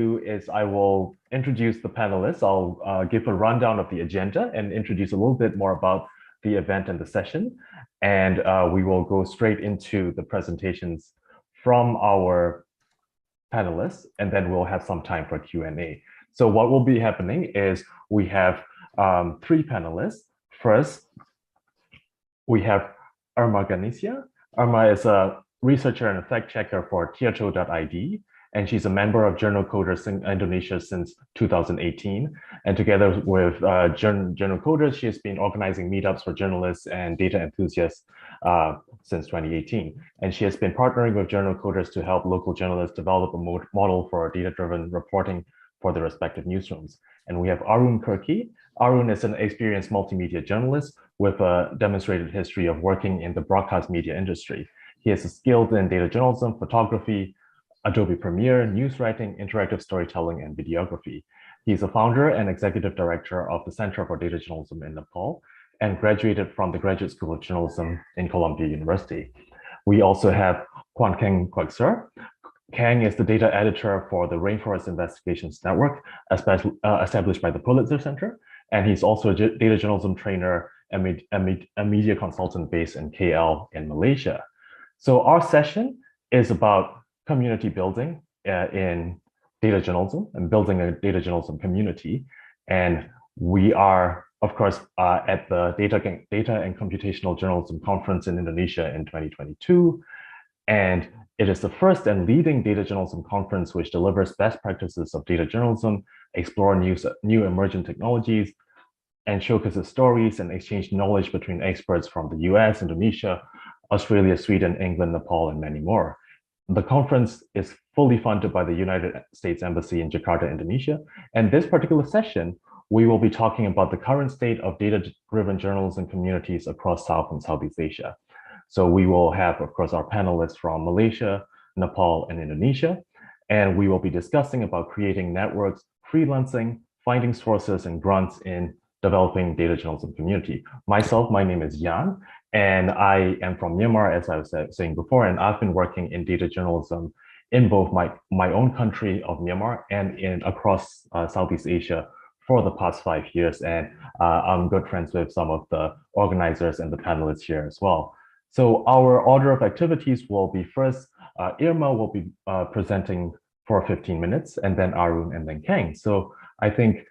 do is I will introduce the panelists. I'll give a rundown of the agenda and introduce a little bit more about the event and the session. And we will go straight into the presentations from our panelists, and then we'll have some time for Q&A. So what will be happening is we have three panelists. First, we have Irma Garnesia. Irma is a researcher and a fact checker for Tirto.id, and she's a member of Journocoders in Indonesia since 2018. And together with Journocoders, she has been organizing meetups for journalists and data enthusiasts since 2018. And she has been partnering with Journocoders to help local journalists develop a model for data-driven reporting for the respective newsrooms. And we have Arun Karki. Arun is an experienced multimedia journalist with a demonstrated history of working in the broadcast media industry. He is skilled in data journalism, photography, Adobe Premiere, news writing, interactive storytelling, and videography. He's a founder and executive director of the Center for Data Journalism in Nepal and graduated from the Graduate School of Journalism in Columbia University. We also have Keng Kuek. Keng is the data editor for the Rainforest Investigations Network, established by the Pulitzer Center, and he's also a data journalism trainer and a media consultant based in KL in Malaysia. So our session is about community building in data journalism and building a data journalism community. And we are, of course, at the Data and Computational Journalism Conference in Indonesia in 2022. And it is the first and leading data journalism conference which delivers best practices of data journalism, explore new emerging technologies, and showcases stories and exchange knowledge between experts from the US, Indonesia, Australia, Sweden, England, Nepal, and many more. The conference is fully funded by the United States Embassy in Jakarta, Indonesia. And this particular session, we will be talking about the current state of data-driven journalism communities across South and Southeast Asia. So we will have, of course, our panelists from Malaysia, Nepal, and Indonesia. And we will be discussing about creating networks, freelancing, finding sources and grants in developing data journalism community. Myself, my name is Jan, and I am from Myanmar, as I was saying before, and I've been working in data journalism in both my own country of Myanmar and across Southeast Asia for the past 5 years. And I'm good friends with some of the organizers and the panelists here as well. So our order of activities will be first, Irma will be presenting for 15 minutes, and then Arun, and then Keng. So I think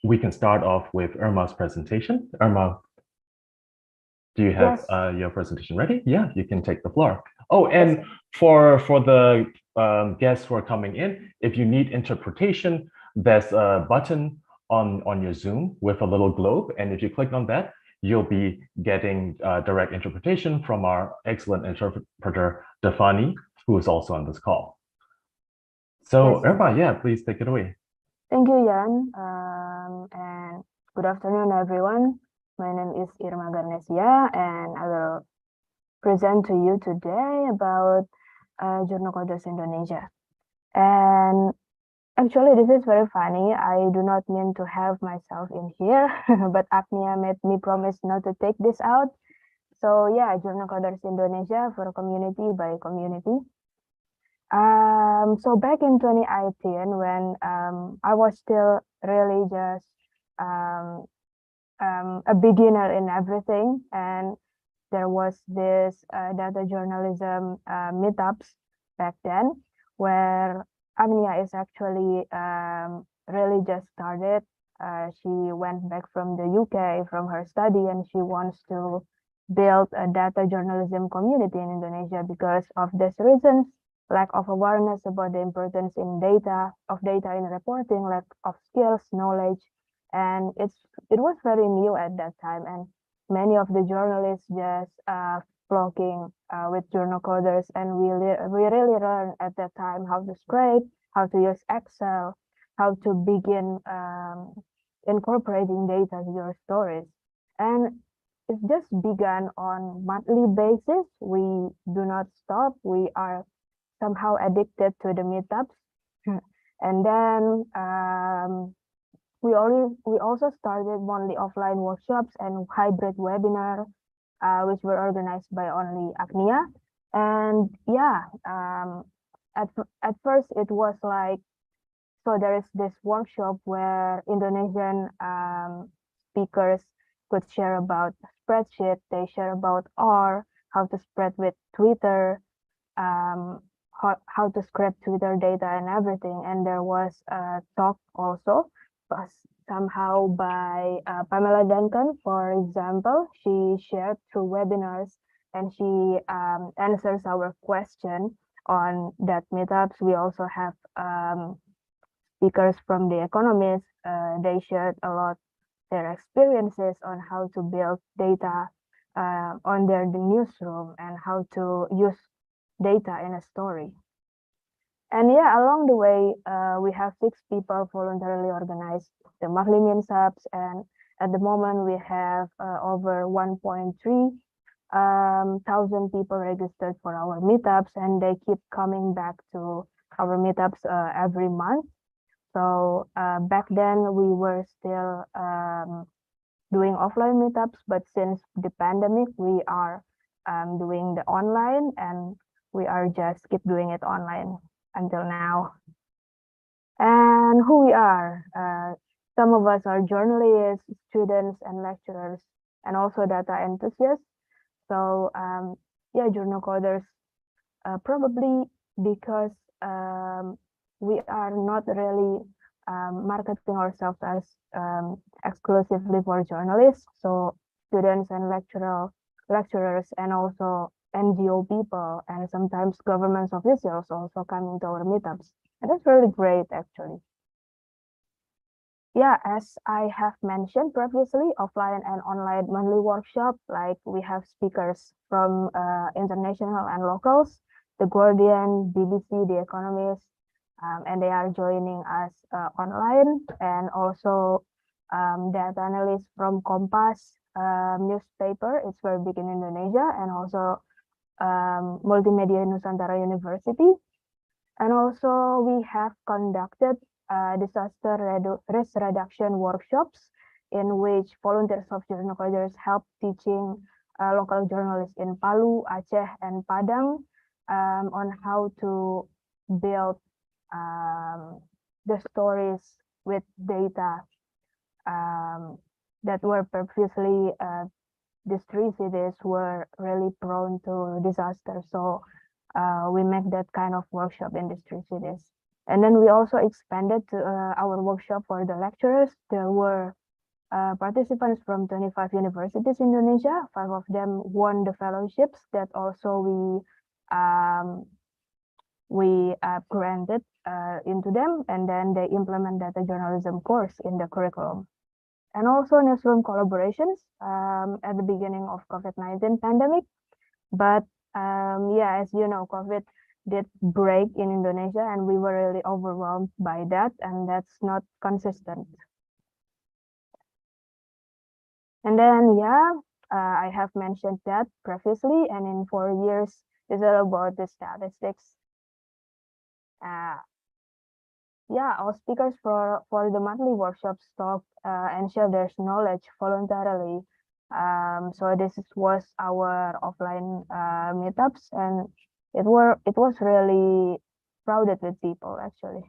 we can start off with Irma's presentation. Irma, do you have your presentation ready? Yeah, you can take the floor. Oh, and for the guests who are coming in, if you need interpretation, there's a button on your Zoom with a little globe. And if you click on that, you'll be getting direct interpretation from our excellent interpreter, Defani, who is also on this call. So Irma, yeah, please take it away. Thank you, Jan. And good afternoon, everyone. My name is Irma Garnesia, and I will present to you today about Journocoders Indonesia. And actually, this is very funny. I do not mean to have myself in here, but Agnia made me promise not to take this out. So yeah, Journocoders Indonesia for community by community. So back in 2018, when I was still really just a beginner in everything, and there was this data journalism meetups back then, where Agnia is actually really just started. She went back from the UK from her study, and she wants to build a data journalism community in Indonesia because of these reasons: lack of awareness about the importance in data in reporting, lack of skills, knowledge, and it was very new at that time, and many of the journalists just flocking with Journocoders, and we really learned at that time how to scrape, how to use Excel, how to begin incorporating data to your stories. And it just began on monthly basis. We do not stop. We are somehow addicted to the meetups. And then we also started monthly offline workshops and hybrid webinar, which were organized by only Agnia. And yeah, at first it was like so there is this workshop where Indonesian speakers could share about spreadsheet, they share about R, how to spread with Twitter, how to scrape Twitter data and everything. And there was a talk also, but somehow by Pamela Duncan, for example. She shared through webinars and she answers our question on that meetups. We also have speakers from the economists. They shared a lot their experiences on how to build data on their newsroom and how to use data in a story. And yeah, along the way, we have 6 people voluntarily organized the monthly meetups, and at the moment we have over 1.3 thousand people registered for our meetups, and they keep coming back to our meetups every month. So back then we were still doing offline meetups, but since the pandemic, we are doing the online, and we are just keep doing it online until now. And who we are, some of us are journalists, students, and lecturers, and also data enthusiasts. So yeah, Journocoders, probably because we are not really marketing ourselves as exclusively for journalists. So students and lecturers and also NGO people and sometimes government officials also coming to our meetups. And that's really great, actually. Yeah, as I have mentioned previously, offline and online monthly workshop, like we have speakers from international and locals, The Guardian, BBC, The Economist, and they are joining us online, and also data analysts from Kompas newspaper. It's very big in Indonesia, and also Multimedia Nusantara University. And also we have conducted disaster risk reduction workshops in which volunteers of Journocoders help teaching local journalists in Palu, Aceh, and Padang on how to build the stories with data that were previously these 3 cities were really prone to disaster. So we make that kind of workshop in these 3 cities. And then we also expanded to, our workshop for the lecturers. There were participants from 25 universities in Indonesia. 5 of them won the fellowships that also we granted into them, and then they implement data journalism course in the curriculum. And also newsroom collaborations at the beginning of COVID-19 pandemic. But yeah, as you know, COVID did break in Indonesia, and we were really overwhelmed by that, and that's not consistent. And then, yeah, I have mentioned that previously, and in 4 years, it's all about the statistics. Yeah, our speakers for the monthly workshops talk and share their knowledge voluntarily. So this was our offline meetups, and it was really crowded with people, actually.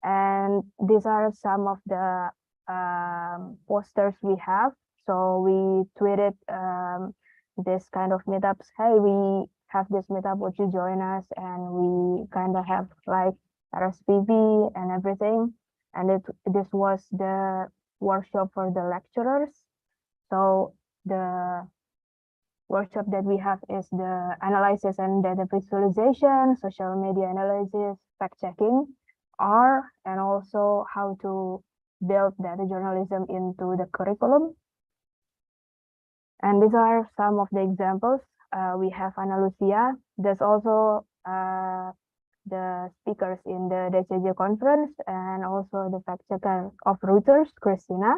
And these are some of the posters we have. So we tweeted this kind of meetups. Hey, we have this meetup, would you join us? And we kind of have like RSVP and everything. And this was the workshop for the lecturers. So the workshop that we have is the analysis and data visualization, social media analysis, fact checking, R, and also how to build data journalism into the curriculum. And these are some of the examples. We have Ana Lucia. There's also the speakers in the DCJ conference, and also the fact checker of Reuters, Christina.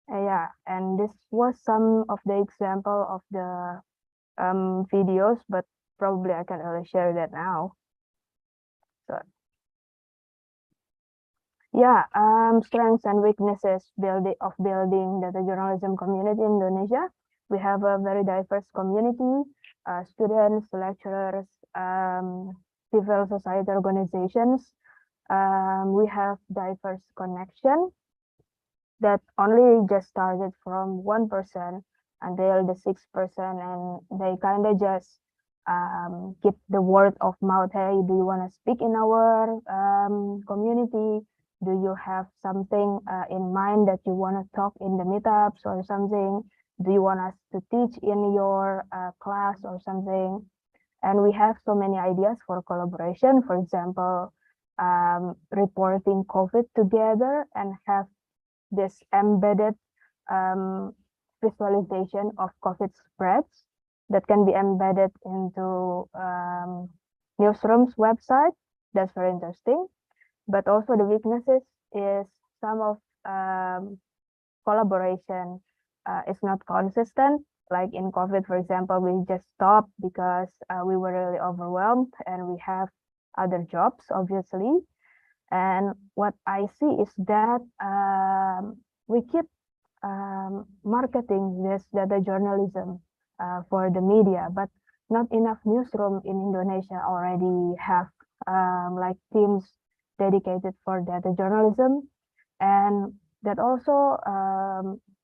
Yeah, and this was some of the example of the videos, but probably I can only share that now. So yeah, strengths and weaknesses of building data journalism community in Indonesia. We have a very diverse community. students, lecturers, civil society organizations. We have diverse connection that only just started from 1% until the 6%, and they kind of just keep the word of mouth. Hey, do you want to speak in our community? Do you have something in mind that you want to talk in the meetups or something? Do you want us to teach in your class or something? And we have so many ideas for collaboration. For example, reporting COVID together and have this embedded visualization of COVID spreads that can be embedded into newsroom's website. That's very interesting. But also the weaknesses is some of collaboration is not consistent. Like in COVID, for example, we just stopped because we were really overwhelmed and we have other jobs, obviously. And what I see is that we keep marketing this data journalism for the media, but not enough newsroom in Indonesia already have like teams dedicated for data journalism. And that also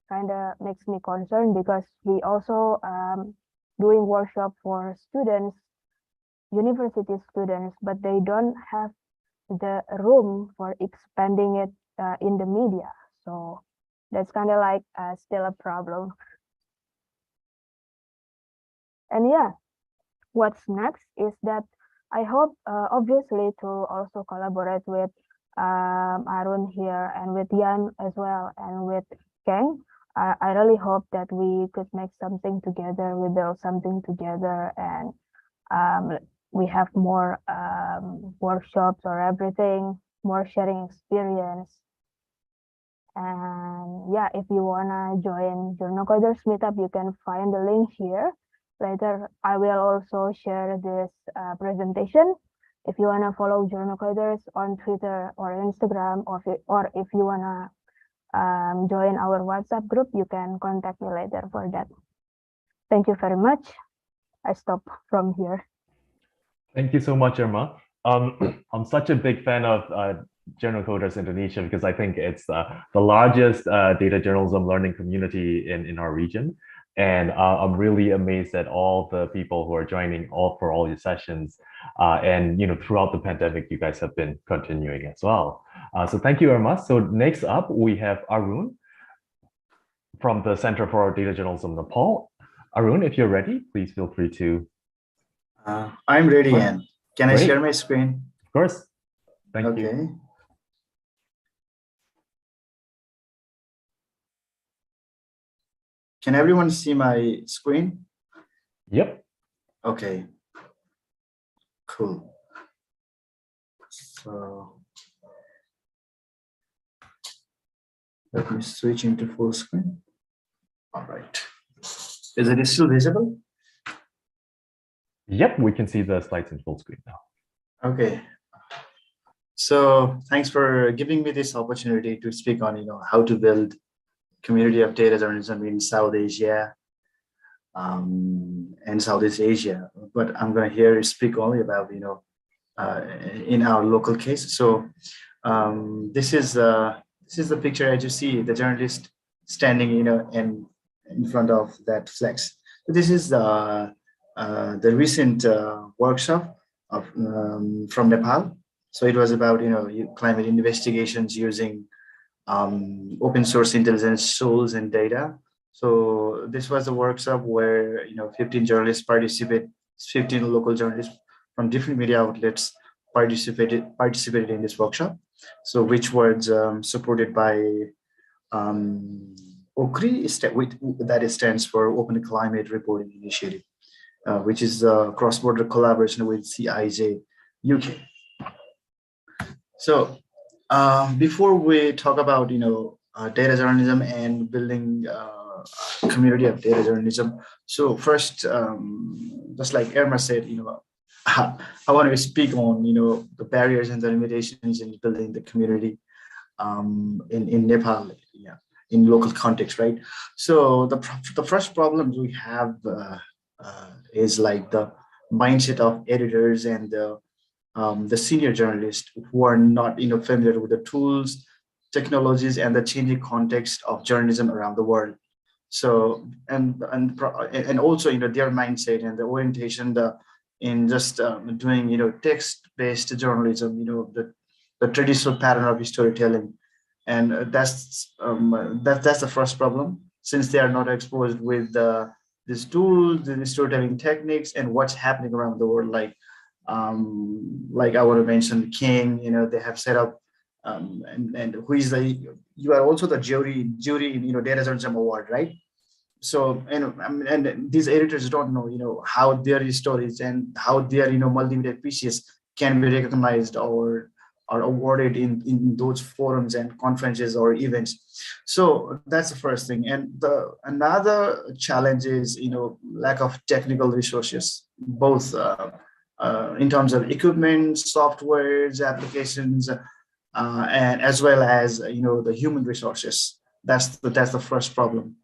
kind of makes me concerned because we also doing workshop for students, university students, but they don't have the room for expanding it in the media. So that's kind of like still a problem. And yeah, what's next is that I hope obviously to also collaborate with Arun here and with Jan as well and with Keng. I really hope that we could make something together, we build something together, and we have more workshops or everything, more sharing experience. And yeah, if you wanna join Journocoders meetup, you can find the link here. Later, I will also share this presentation. If you wanna follow Journocoders on Twitter or Instagram, or if you wanna join our WhatsApp group, you can contact me later for that. Thank you very much. I stop from here. Thank you so much, Irma. I'm such a big fan of Journocoders Indonesia because I think it's the largest data journalism learning community in our region. And I'm really amazed at all the people who are joining for all your sessions. And throughout the pandemic, you guys have been continuing as well. So thank you, Irma. So next up, we have Arun from the Center for Data Journalism Nepal. Arun, if you're ready, please feel free to. I'm ready, and can I share my screen? Of course. Thank you. Okay. Can everyone see my screen? Yep. Okay. Cool. So let me switch into full screen. All right. Is it still visible? Yep, we can see the slides in full screen now. Okay. So thanks for giving me this opportunity to speak on, how to build community of data journalism in South Asia and Southeast Asia. But I'm going to here speak only about, in our local case. So this is the picture as you see, the journalist standing, in front of that flex. So this is the recent workshop of from Nepal. So it was about climate investigations using open source intelligence tools and data. So this was a workshop where 15 journalists participated, 15 local journalists from different media outlets participated in this workshop. So which was supported by OCRI, that stands for Open Climate Reporting Initiative, which is a cross-border collaboration with CIJ UK. So before we talk about data journalism and building community of data journalism, so first, just like Irma said, I want to speak on the barriers and the limitations in building the community in Nepal, in local context, right? So the first problems we have is like the mindset of editors and the senior journalists who are not familiar with the tools, technologies, and the changing context of journalism around the world. So and also their mindset and the orientation in just doing text-based journalism, the traditional pattern of storytelling, and that's the first problem, since they are not exposed with these tools, the storytelling techniques, and what's happening around the world. Like I want to mention Keng, they have set up, and who is you are also the jury in data journalism award, right? So and these editors don't know how their stories and how their multimedia pieces can be recognized or awarded in those forums and conferences or events. So that's the first thing. And another challenge is lack of technical resources, both in terms of equipment, softwares, applications, and as well as the human resources. That's the first problem.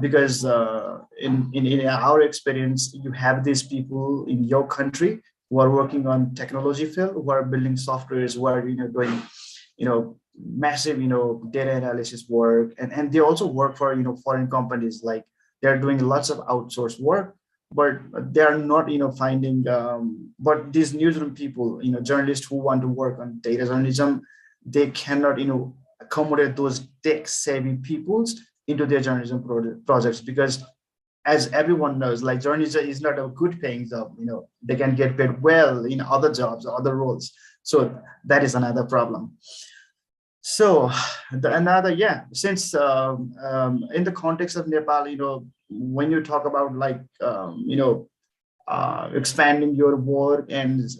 Because in our experience, you have these people in your country who are working on technology field, who are building softwares, who are doing massive data analysis work, and they also work for foreign companies. Like they're doing lots of outsourced work, but they are not finding. But these newsroom people, journalists who want to work on data journalism, they cannot accommodate those tech savvy peoples into their journalism projects, because as everyone knows, like journalism is not a good paying job. They can get paid well in other jobs or other roles. So that is another problem. So since in the context of Nepal, when you talk about like expanding your work and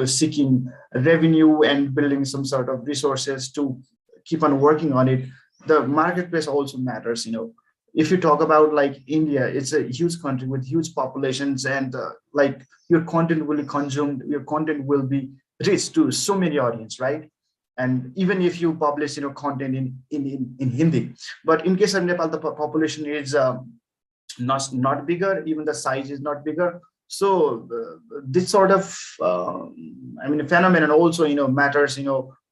seeking revenue and building some sort of resources to keep on working on it, the marketplace also matters. If you talk about like India, it's a huge country with huge populations, and like your content will be consumed, your content will be reached to so many audience, right? And even if you publish content in Hindi, but in case of Nepal, the population is not bigger, even the size is not bigger. So this sort of phenomenon also matters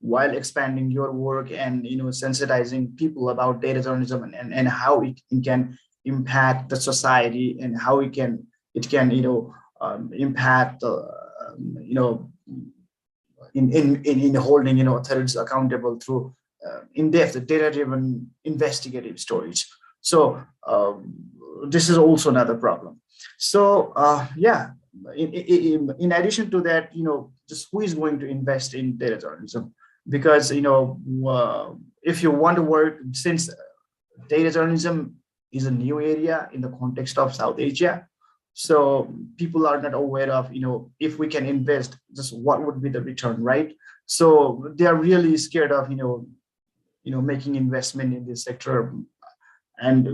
while expanding your work and sensitizing people about data journalism and how it can impact the society, and how it can impact in holding authorities accountable through in-depth data-driven investigative stories. So this is also another problem. So in addition to that, just who is going to invest in data journalism? Because if you want to work, since data journalism is a new area in the context of South Asia, so people are not aware of if we can invest, just what would be the return, right? So they are really scared of making investment in this sector, and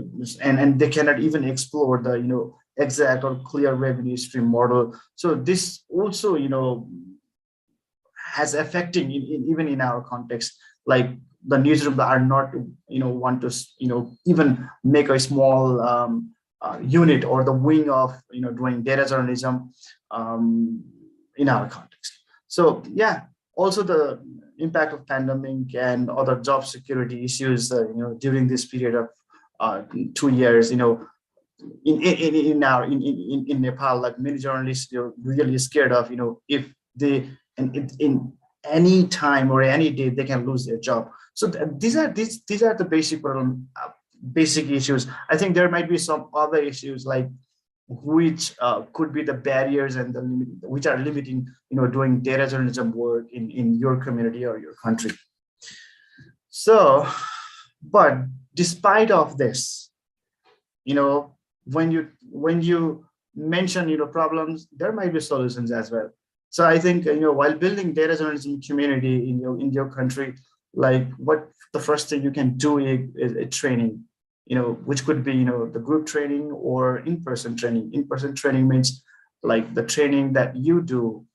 they cannot even explore the exact or clear revenue stream model. So this also has affecting even in our context, like the newsroom are not want to even make a small unit or the wing of doing data journalism in our context. So also the impact of pandemic and other job security issues during this period of 2 years, in Nepal, like many journalists really scared of if they in any time or any day they can lose their job. So these are the basic problem, basic issues. I think there might be some other issues like which could be the barriers and the which are limiting doing data journalism work in your community or your country. So, but despite of this, when you mention problems, there might be solutions as well. So I think while building data journalism community in your country, like what the first thing you can do is a training, which could be the group training or in-person training. In-person training means like the training that you do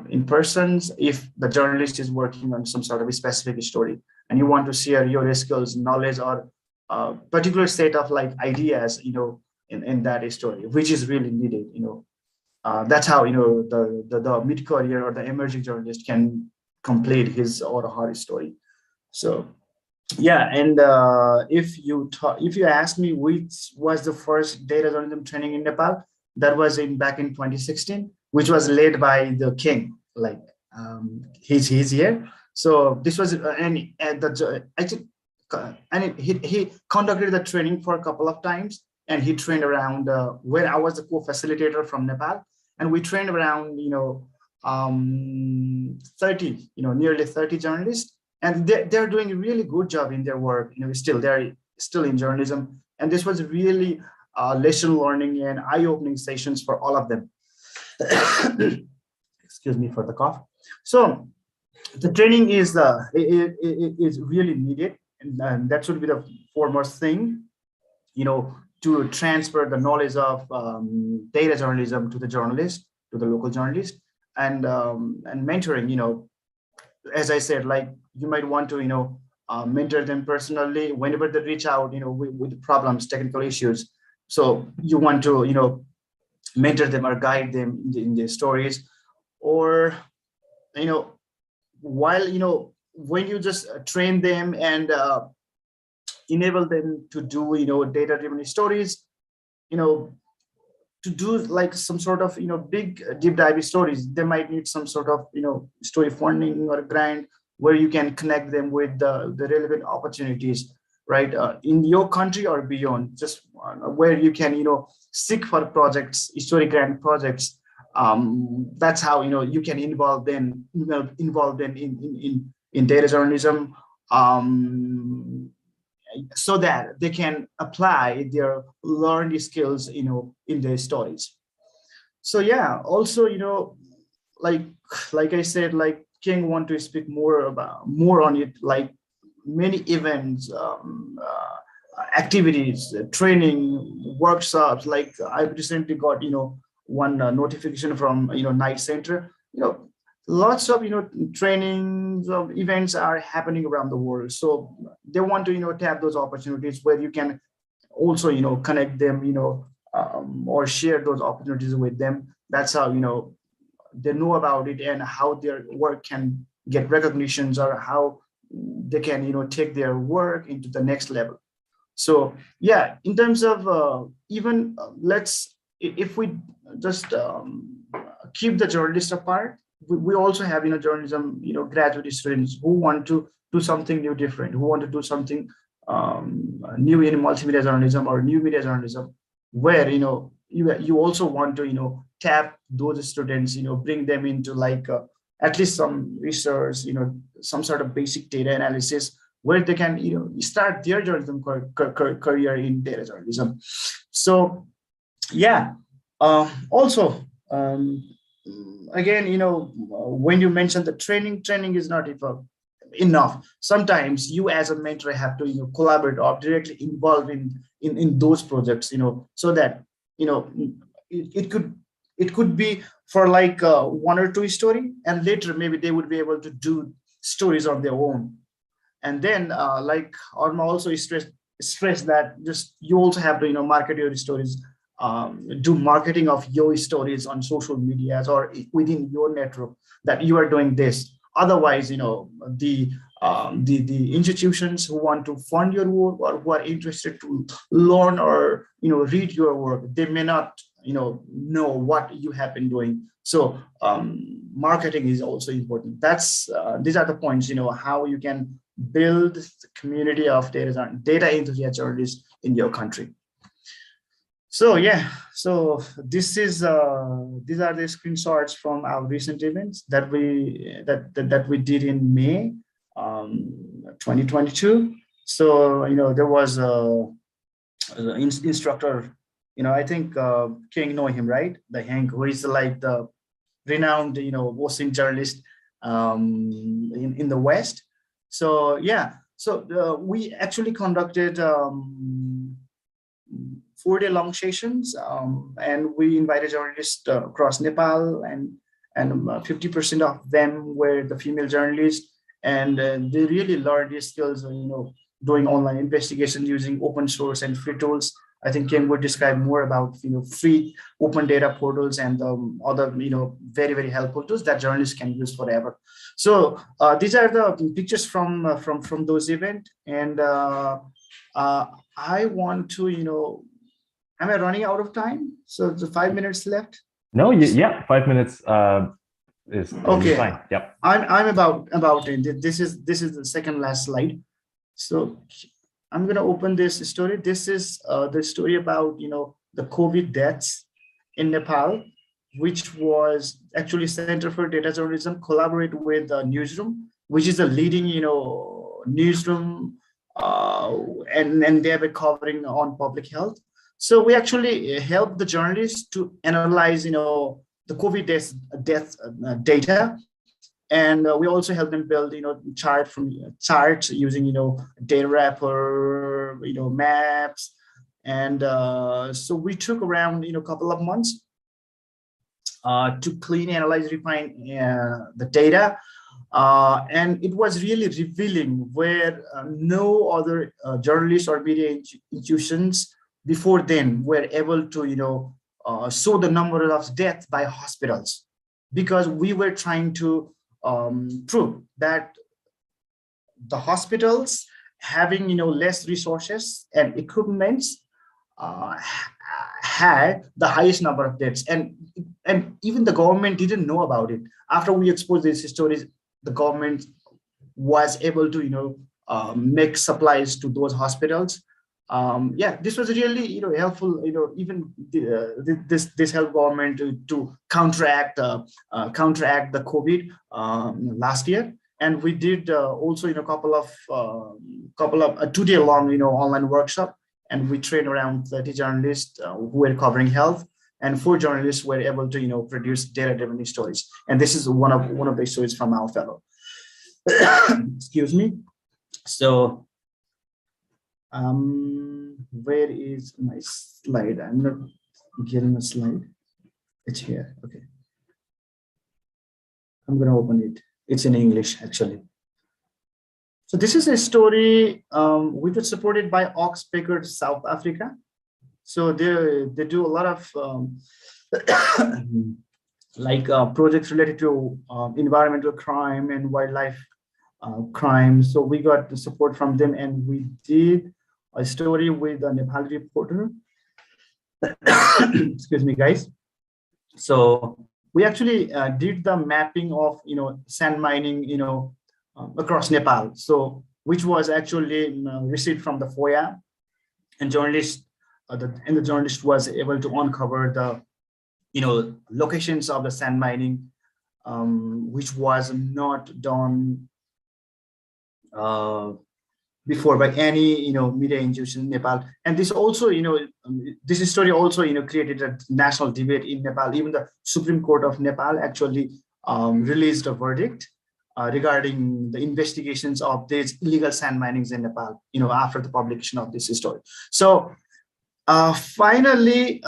in person if the journalist is working on some sort of a specific story and you want to share your skills, knowledge, or particular set of like ideas in that story, which is really needed. That's how the mid-career or the emerging journalist can complete his or her story. So yeah, and if you ask me which was the first data journalism training in Nepal, that was back in 2016, which was led by the Keng. Like he's here. So this was he conducted the training for a couple of times, and he trained around where I was the co-facilitator from Nepal, and we trained around 30, nearly 30 journalists, and they're doing a really good job in their work. They're still in journalism, and this was really lesson learning and eye-opening sessions for all of them. Excuse me for the cough. So the training is really needed, and that should be the foremost thing, to transfer the knowledge of data journalism to the journalist, to the local journalist, and mentoring. As I said, like you might want to mentor them personally whenever they reach out with problems, technical issues. So you want to mentor them or guide them in their stories, or while when you just train them and enable them to do data driven stories, to do like some sort of big deep dive stories, they might need some sort of story funding or grant where you can connect them with the relevant opportunities, right, in your country or beyond, just where you can seek for projects, story grant projects. That's how you can involve them in data journalism, so that they can apply their learned skills in their stories. So yeah, also like I said, like Keng want to speak more on it, like many events, activities, training, workshops. Like I recently got one notification from Night Center. Lots of trainings of events are happening around the world. So they want to tap those opportunities where you can also connect them, or share those opportunities with them. That's how they know about it and how their work can get recognitions, or how they can take their work into the next level. So yeah, in terms of even if we just keep the journalists apart, we also have journalism graduate students who want to do something new, different, who want to do something new in multimedia journalism or new media journalism, where you also want to tap those students, bring them into like at least some research, some sort of basic data analysis, where they can start their journalism career in data journalism. So yeah, also again, when you mention the training is not enough. Sometimes you as a mentor have to collaborate or directly involved in those projects, so that it could be for like one or two story, and later maybe they would be able to do stories of their own. And then like Irma also stress that just you also have to market your stories, do marketing of your stories on social medias or within your network, that you are doing this. Otherwise, the institutions who want to fund your work or who are interested to learn or read your work, they may not know what you have been doing. So marketing is also important. That's these are the points, how you can build the community of data enthusiast journalists in your country. So yeah, so these are the screenshots from our recent events that we did in May 2022. So there was a instructor, I think Keng know him, right? The Hank, who is like the renowned ocean journalist in the West. So yeah, so we actually conducted 4-day long sessions, and we invited journalists across Nepal, and 50% of them were the female journalists, and they really learned these skills, doing online investigation using open source and free tools, I think Keng would describe more about free open data portals and other very, very helpful tools that journalists can use forever. So these are the pictures from those events, and I want to am I running out of time? So the 5 minutes left. No, yeah, 5 minutes is okay. Fine. Yep. I'm about it. This is the second last slide. So I'm going to open this story. This is the story about the COVID deaths in Nepal, which was actually Center for Data Journalism collaborate with Newsroom, which is a leading newsroom, and they have been covering on public health. So we actually help the journalists to analyze the COVID death data. And we also help them build, charts using, data wrapper, maps. And so we took around, a couple of months to clean, analyze, refine the data. And it was really revealing where no other journalists or media institutions before then were able to, show the number of deaths by hospitals, because we were trying to prove that the hospitals having less resources and equipments had the highest number of deaths, and even the government didn't know about it. After we exposed these stories, the government was able to make supplies to those hospitals. Yeah, this was really helpful. Even this helped government to counteract the COVID last year, and we did also couple of 2-day long online workshop, and we trained around 30 journalists who were covering health, and 4 journalists were able to produce data-driven stories. And this is one of the stories from our fellow. Excuse me. So. Where is my slide? I'm not getting a slide. It's here. Okay. I'm going to open it. It's in English, actually. So this is a story which was supported by Oxbaker, South Africa. So they do a lot of projects related to environmental crime and wildlife crime. So we got the support from them, and we did a story with a Nepali reporter. Excuse me, guys. So we actually did the mapping of sand mining across Nepal. So which was actually received from the FOIA, and the journalist was able to uncover the locations of the sand mining, which was not done before by any media institution in Nepal. And this also this story also created a national debate in Nepal. Even the Supreme Court of Nepal actually released a verdict regarding the investigations of these illegal sand minings in Nepal after the publication of this story. So finally,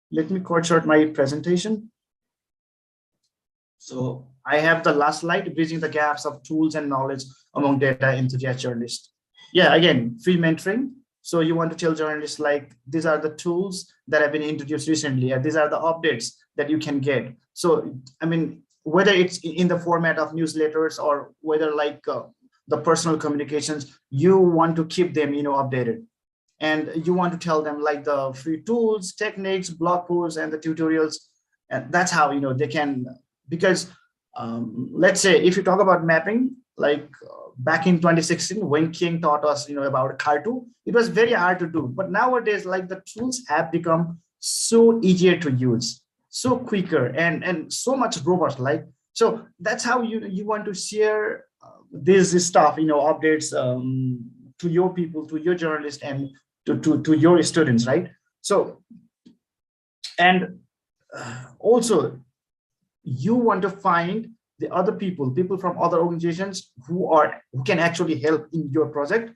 let me cut short my presentation. So I have the last slide, bridging the gaps of tools and knowledge among data enthusiast journalists. Yeah, again, free mentoring. So you want to tell journalists, like, these are the tools that have been introduced recently, and these are the updates that you can get. So, I mean, whether it's in the format of newsletters or whether like the personal communications, you want to keep them, updated. And you want to tell them like the free tools, techniques, blog posts, and the tutorials. And that's how, they can, because let's say if you talk about mapping, like back in 2016, when Keng taught us, about Karki, it was very hard to do. But nowadays, like the tools have become so easier to use, so quicker, and so much robust. Like, so that's how you want to share this stuff, updates to your people, to your journalists, and to your students, right? So, and also, you want to find the other people from other organizations who can actually help in your project,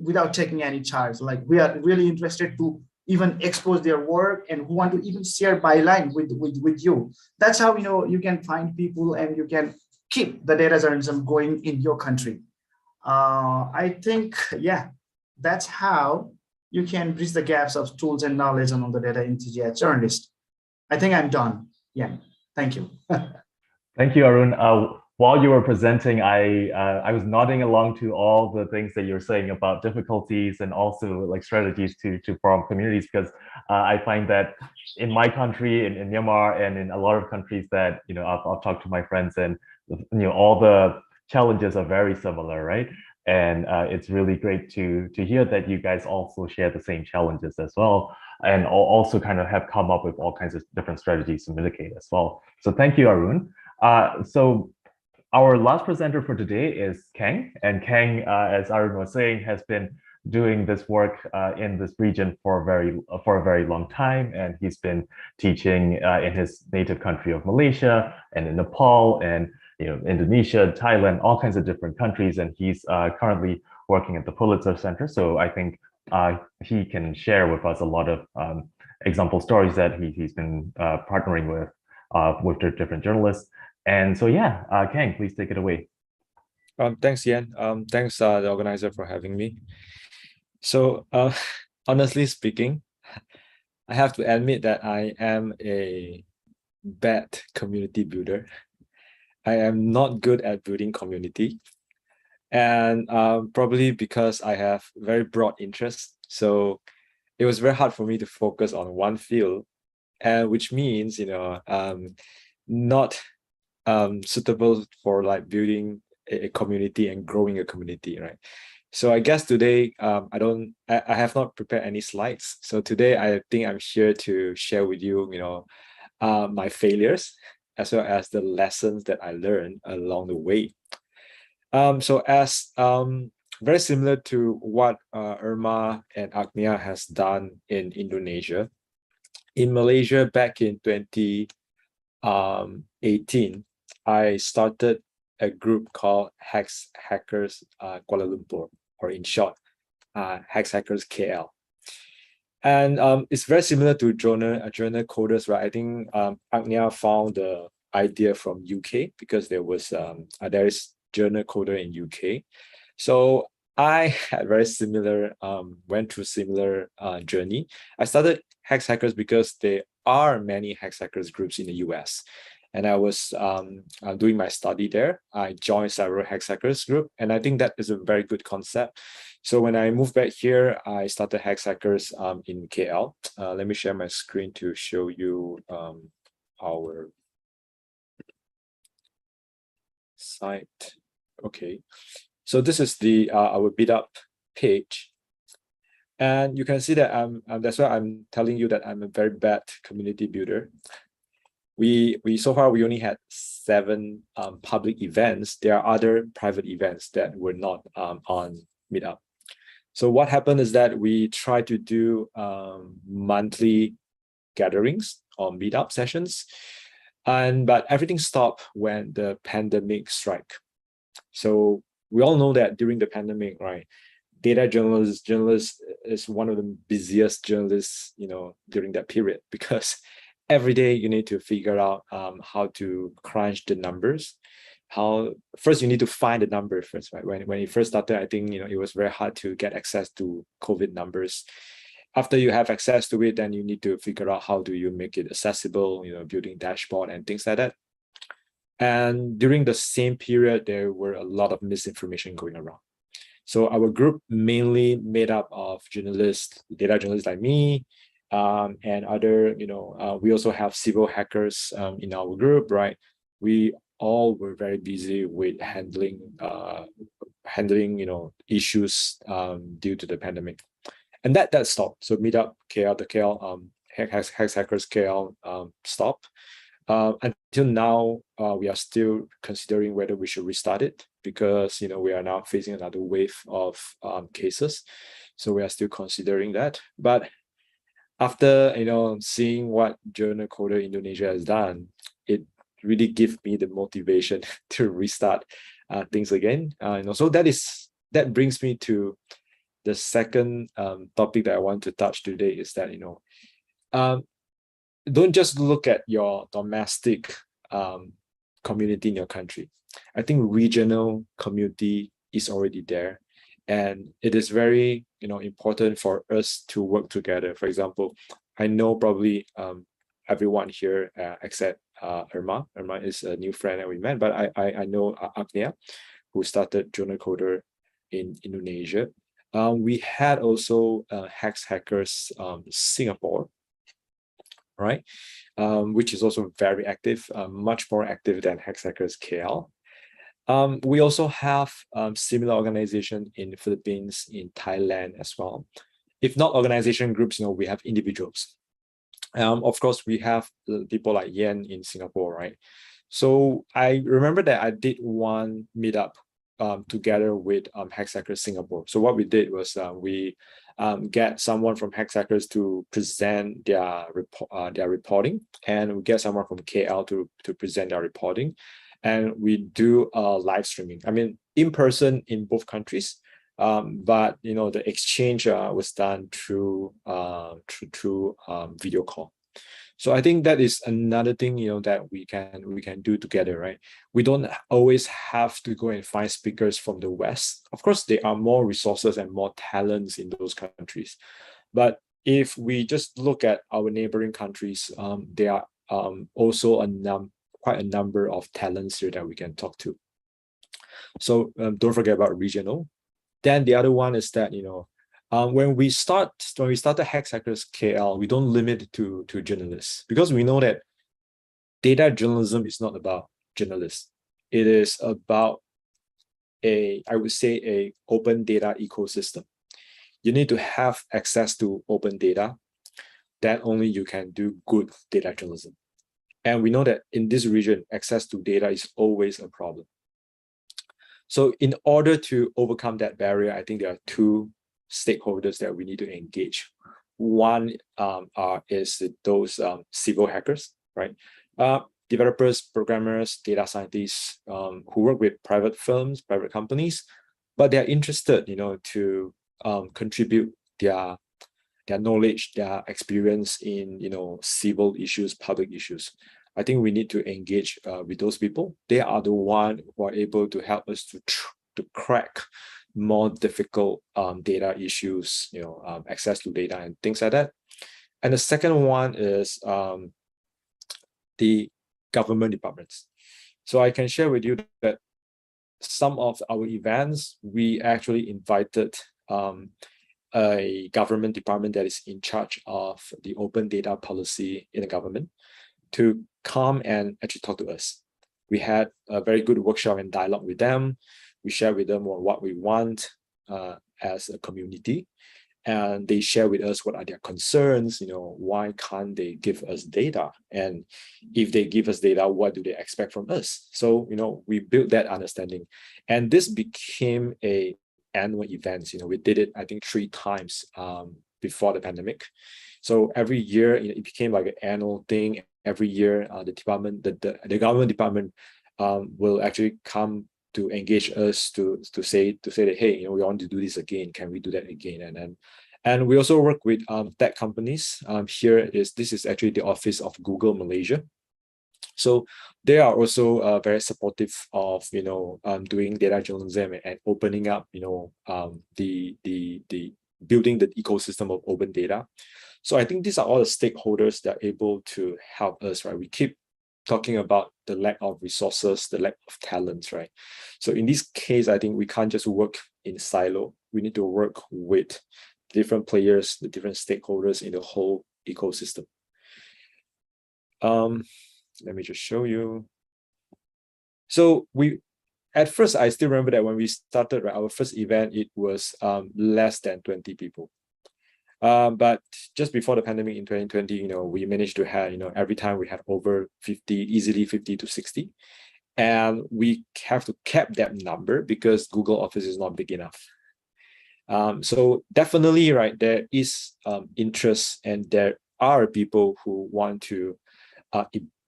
without taking any charge. Like, we are really interested to even expose their work, and who want to even share byline with you. That's how you can find people, and you can keep the data journalism going in your country. I think, yeah, that's how you can bridge the gaps of tools and knowledge among the data enthusiast journalists. I think I'm done. Yeah, thank you. Thank you, Arun. While you were presenting, I was nodding along to all the things that you're saying about difficulties and also like strategies to form communities, because I find that in my country, in Myanmar, and in a lot of countries that I've talked to my friends, and all the challenges are very similar, right? And it's really great to hear that you guys also share the same challenges as well, and also kind of have come up with all kinds of different strategies to mitigate as well. So thank you, Arun. So our last presenter for today is Keng, and Keng, as Arun was saying, has been doing this work in this region for a very long time, and he's been teaching in his native country of Malaysia and in Nepal and Indonesia, Thailand, all kinds of different countries, and he's currently working at the Pulitzer Center. So I think he can share with us a lot of example stories that he's been partnering with the different journalists. And so, yeah, Keng, please take it away. Thanks, Ian. Thanks, the organizer, for having me. So, honestly speaking, I have to admit that I am a bad community builder. I am not good at building community. And probably because I have very broad interests. So it was very hard for me to focus on one field, and which means, not suitable for like building a community and growing a community, right? So I guess today I have not prepared any slides. So today I think I'm here to share with you, my failures as well as the lessons that I learned along the way. So as very similar to what Irma and Agnia has done in Indonesia, in Malaysia back in 2018. I started a group called Hackers Kuala Lumpur, or in short, Hackers KL. And it's very similar to Journocoders, right? I think Agnia found the idea from UK because there is Journocoder in UK. So I had very similar, went through similar journey. I started Hackers because there are many Hackers groups in the US. And I was doing my study there. I joined several Hackers group, and I think that is a very good concept. So when I moved back here, I started Hackers in KL. Let me share my screen to show you our site. Okay, so this is the our Meetup page, and you can see that that's why I'm telling you that I'm a very bad community builder. We so far we only had 7 public events. There are other private events that were not on Meetup. So what happened is that we tried to do monthly gatherings or Meetup sessions, but everything stopped when the pandemic struck. So we all know that during the pandemic, right? Data journalist is one of the busiest journalists, during that period, because every day you need to figure out how to crunch the numbers. First you need to find the number first, right? When it first started, I think it was very hard to get access to COVID numbers. After you have access to it, then you need to figure out how do you make it accessible, building dashboard and things like that. And during the same period, there were a lot of misinformation going around. So our group mainly made up of journalists, data journalists like me, and other, we also have civil hackers in our group, right? We all were very busy with handling issues due to the pandemic, and that stopped. So Meetup KL, the KL Hackers KL stopped. Until now, we are still considering whether we should restart it, because we are now facing another wave of cases. So we are still considering that. But after seeing what Journocoder Indonesia has done, it really gives me the motivation to restart things again. So that brings me to the second topic that I want to touch today, is that don't just look at your domestic community in your country. I think regional community is already there, And it is very, important for us to work together. For example, I know probably everyone here except Irma. Irma is a new friend that we met, but I know Agnia, who started Journocoder in Indonesia. We had also Hackers Singapore, right? Which is also very active, much more active than Hackers KL. We also have similar organization in the Philippines, in Thailand as well. If not organization groups, we have individuals. Of course, we have people like Yen in Singapore, right? So I remember that I did one meetup together with Hackers Singapore. So what we did was we get someone from Hackers to present their reporting, and we get someone from KL to present their reporting, and we do live streaming. I mean, in person in both countries, but the exchange was done through video call. So I think that is another thing that we can do together, right? We don't always have to go and find speakers from the West. Of course, there are more resources and more talents in those countries, but if we just look at our neighboring countries, there are also quite a number of talents here that we can talk to. So don't forget about regional. Then the other one is that when we started Hackers KL, we don't limit it to journalists, because we know that data journalism is not about journalists. It is about I would say, a open data ecosystem. You need to have access to open data. Then only you can do good data journalism. And we know that in this region, access to data is always a problem. So in order to overcome that barrier, I think there are two stakeholders that we need to engage. One is those civil hackers, right? Developers, programmers, data scientists who work with private firms, private companies, but they're interested, to contribute their knowledge, their experience in, civil issues, public issues. I think we need to engage with those people. They are the ones who are able to help us to crack more difficult data issues, access to data and things like that. And the second one is the government departments. So I can share with you that some of our events, we actually invited a government department that is in charge of the open data policy in the government to come and actually talk to us. We had a very good workshop and dialogue with them. We share with them what we want as a community, and they share with us what are their concerns. Why can't they give us data? And if they give us data, what do they expect from us? So, we built that understanding, and this became a annual event. We did it, I think, 3 times before the pandemic. So every year it became like an annual thing. Every year, the government department will actually come to engage us to say that, hey, we want to do this again. Can we do that again? And we also work with tech companies. This is actually the office of Google Malaysia. So they are also very supportive of doing data journalism and opening up the building the ecosystem of open data. So I think these are all the stakeholders that are able to help us, right? We keep talking about the lack of resources, the lack of talents, right? So in this case, I think we can't just work in silo. We need to work with different players, the different stakeholders in the whole ecosystem. Let me just show you. So at first, I still remember that when we started, right, our first event, it was less than 20 people. But just before the pandemic in 2020, we managed to have, every time we had over 50, easily 50 to 60. And we have to cap that number because Google Office is not big enough. So definitely, right, there is interest, and there are people who want to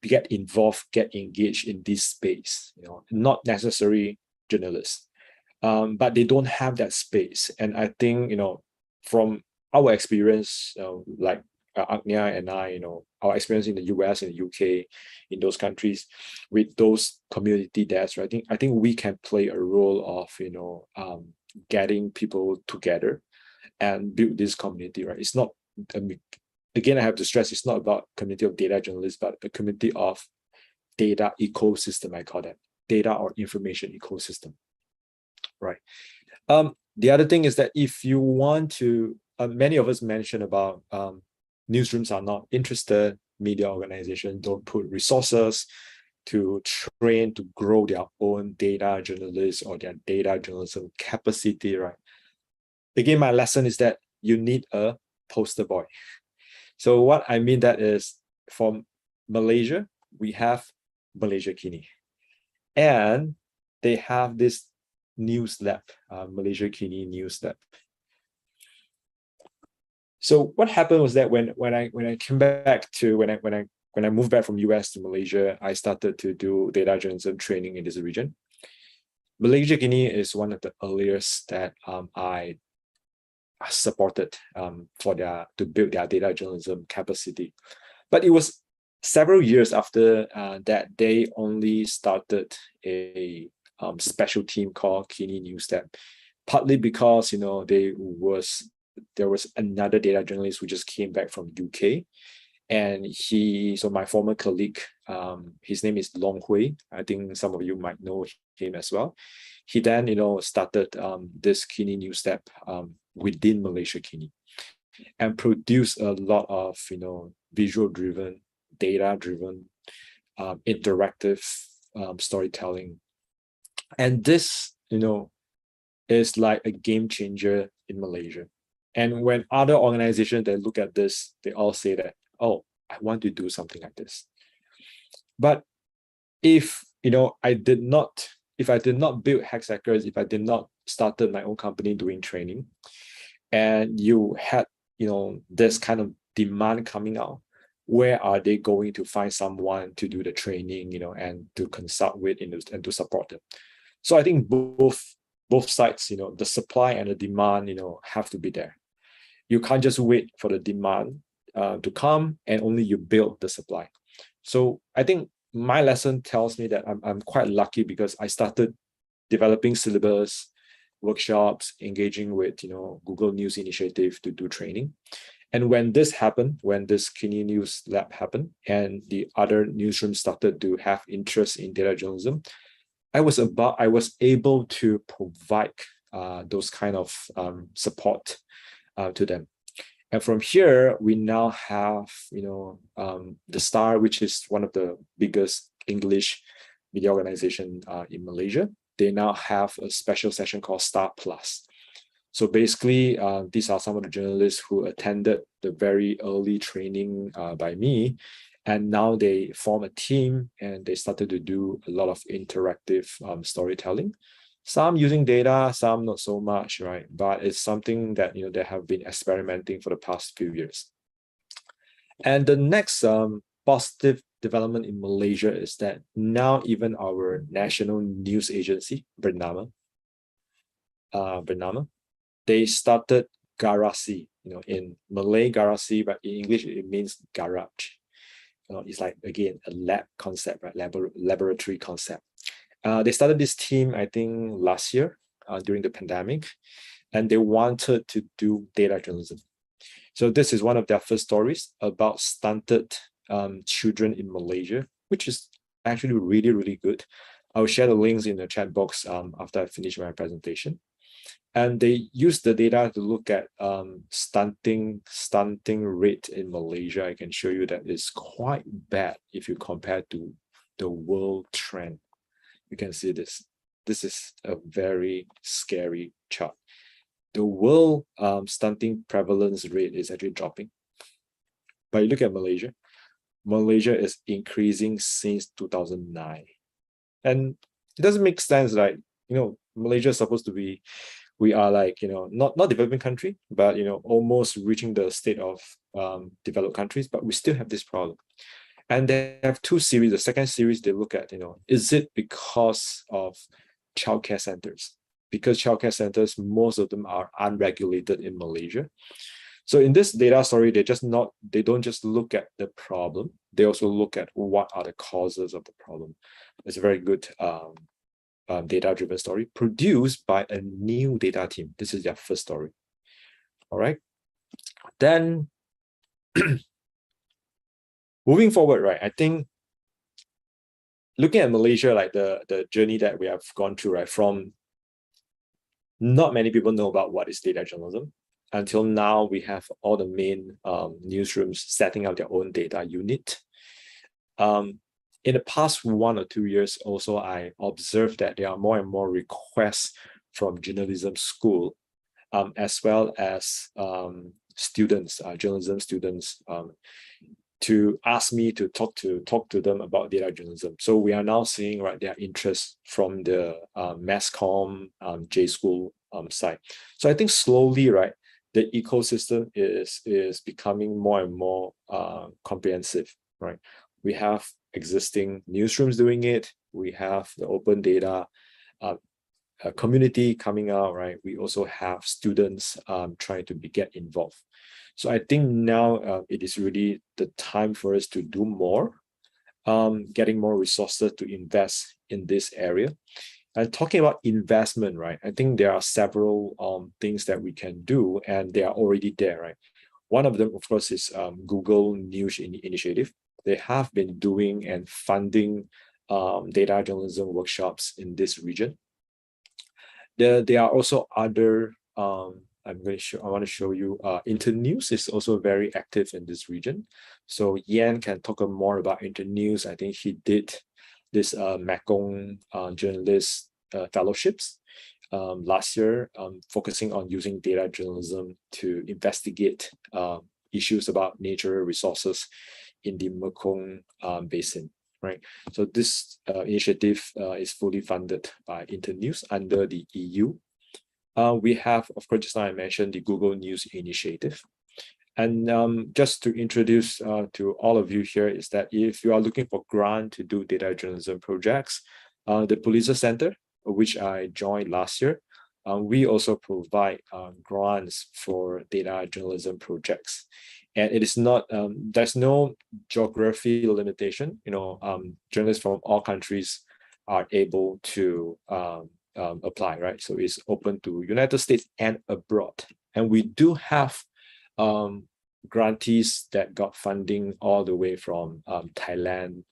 get involved, get engaged in this space, not necessarily journalists, but they don't have that space. And I think, from our experience, like Agnia and I, our experience in the US and the UK, in those countries, with those community desks, right? I think we can play a role of, getting people together and build this community, right? It's not, again, I have to stress, it's not about community of data journalists, but a community of data ecosystem, I call that, data or information ecosystem, right? The other thing is that if you want to, many of us mentioned about newsrooms are not interested, media organizations don't put resources to train to grow their own data journalists or their data journalism capacity, right? Again, my lesson is that you need a poster boy. So what I mean that is, from Malaysia, we have Malaysia Kini, and they have this news lab, Malaysia Kini News Lab. So what happened was that when I came back to when I moved back from US to Malaysia, I started to do data journalism training in this region. Malaysia Kini is one of the earliest that I supported to build their data journalism capacity. But it was several years after that they only started a special team called Kini News Lab, partly because there was another data journalist who just came back from UK, and so my former colleague, his name is Long Hui. I think some of you might know him as well. He then started this Kini News Lab within Malaysia Kini, and produced a lot of visual driven, data driven, interactive storytelling. And this is like a game changer in Malaysia. And when other organizations that look at this, they all say that, oh, I want to do something like this. But if I did not build Hexhackers, if I did not started my own company doing training, and you had this kind of demand coming out, where are they going to find someone to do the training, and to consult with and to support them? So I think both sides, the supply and the demand, have to be there. You can't just wait for the demand to come and only you build the supply. So I think my lesson tells me that I'm quite lucky, because I started developing syllabus, workshops, engaging with Google News Initiative to do training. And when this happened, when this Kini News Lab happened, and the other newsrooms started to have interest in data journalism, I was able to provide those kind of support to them. And from here, we now have the Star, which is one of the biggest English media organization in Malaysia. They now have a special session called Star Plus. So basically, these are some of the journalists who attended the very early training by me, and now they form a team and they started to do a lot of interactive storytelling. Some using data, some not so much, right? But it's something that they have been experimenting for the past few years. And the next positive development in Malaysia is that now even our national news agency, Bernama, they started Garasi. In Malay Garasi, but in English it means garage. It's like, again, a lab concept, right? Laboratory concept. They started this team, I think, last year during the pandemic, and they wanted to do data journalism. So this is one of their first stories about stunted children in Malaysia, which is actually really, really good. I'll share the links in the chat box after I finish my presentation. And they use the data to look at stunting rate in Malaysia. I can show you that it's quite bad if you compare to the world trend. You can see this. This is a very scary chart. The world stunting prevalence rate is actually dropping. But you look at Malaysia. Malaysia is increasing since 2009. And it doesn't make sense, like, Malaysia is supposed to be, we are like, not developing country, but, almost reaching the state of developed countries, but we still have this problem. And they have two series. The second series, they look at, is it because of childcare centers? Because childcare centers, most of them are unregulated in Malaysia. So in this data story, they don't just look at the problem, they also look at what are the causes of the problem. It's a very good data-driven story produced by a new data team. This is their first story. All right. Then moving forward, right, I think looking at Malaysia, like the journey that we have gone through, right, from not many people know about what is data journalism. Until now, we have all the main newsrooms setting up their own data unit. In the past 1 or 2 years, also, I observed that there are more and more requests from journalism school, as well as students, journalism students, to ask me to talk to them about data journalism. So we are now seeing, right, their interest from the mass comm, J school side. So I think slowly, right, the ecosystem is becoming more and more comprehensive, right? We have existing newsrooms doing it. We have the open data community coming out, right? We also have students trying to get involved. So I think now it is really the time for us to do more, getting more resources to invest in this area. And talking about investment, right? I think there are several things that we can do, and they are already there, right? One of them, of course, is Google News Initiative. They have been doing and funding data journalism workshops in this region. There are also other, I want to show you, Internews is also very active in this region. So Yan can talk more about Internews. I think he did this Mekong journalist fellowships last year, focusing on using data journalism to investigate issues about natural resources in the Mekong basin. Right. So this initiative is fully funded by Internews under the EU. We have, of course, just now I mentioned the Google News Initiative. And just to introduce to all of you here is that if you are looking for grant to do data journalism projects, the Pulitzer Center, which I joined last year, we also provide grants for data journalism projects. And it is not, there's no geography limitation. You know, journalists from all countries are able to apply, right? So it's open to United States and abroad. And we do have grantees that got funding all the way from Thailand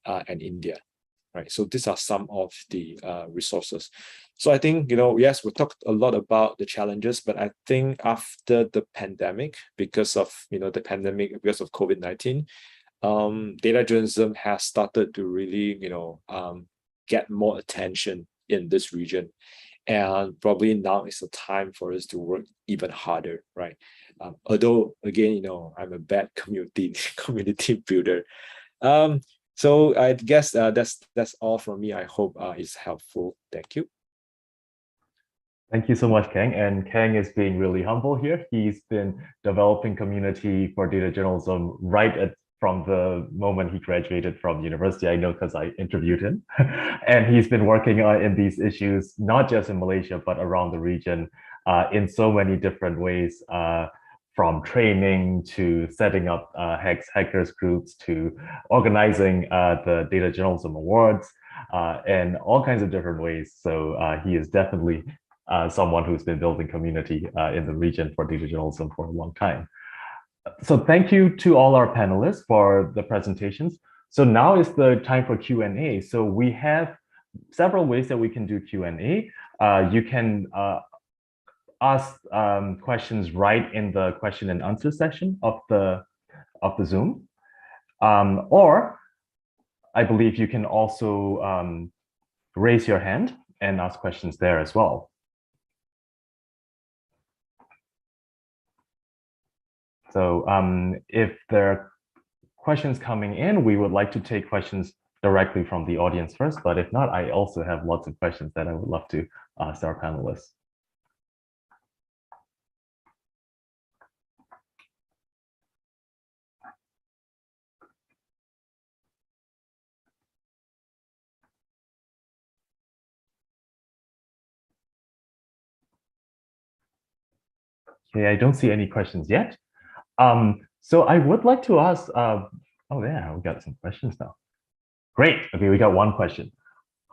and India, right? So these are some of the resources. So I think, you know, yes, we talked a lot about the challenges, but I think after the pandemic, because of, you know, the pandemic, because of COVID-19, data journalism has started to really, you know, get more attention in this region. And probably now is the time for us to work even harder, right? Although, again, you know, I'm a bad community builder. So I guess that's all from me. I hope it's helpful. Thank you. Thank you so much, Keng. And Keng is being really humble here. He's been developing community for data journalism from the moment he graduated from university. I know because I interviewed him. And he's been working in these issues, not just in Malaysia, but around the region in so many different ways, from training to setting up hackers groups to organizing the Data Journalism Awards and all kinds of different ways. So he is definitely someone who's been building community in the region for data journalism for a long time. So thank you to all our panelists for the presentations. So now is the time for Q&A. So we have several ways that we can do Q&A. You can ask questions right in the question and answer section of the Zoom. Or I believe you can also raise your hand and ask questions there as well. So if there are questions coming in, we would like to take questions directly from the audience first, but if not, I also have lots of questions that I would love to ask our panelists. Okay, I don't see any questions yet. So I would like to ask, oh yeah, we got some questions now. Great, okay, we got one question.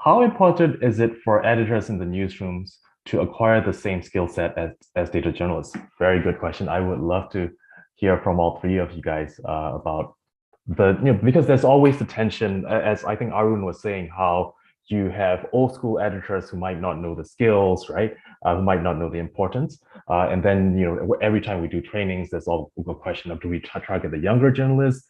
how important is it for editors in the newsrooms to acquire the same skill set as data journalists? Very good question. I would love to hear from all three of you guys about because there's always the tension, as I think Arun was saying, how you have old school editors who might not know the skills, right? Who might not know the importance. And then, every time we do trainings, there's all a question of, do we target the younger journalists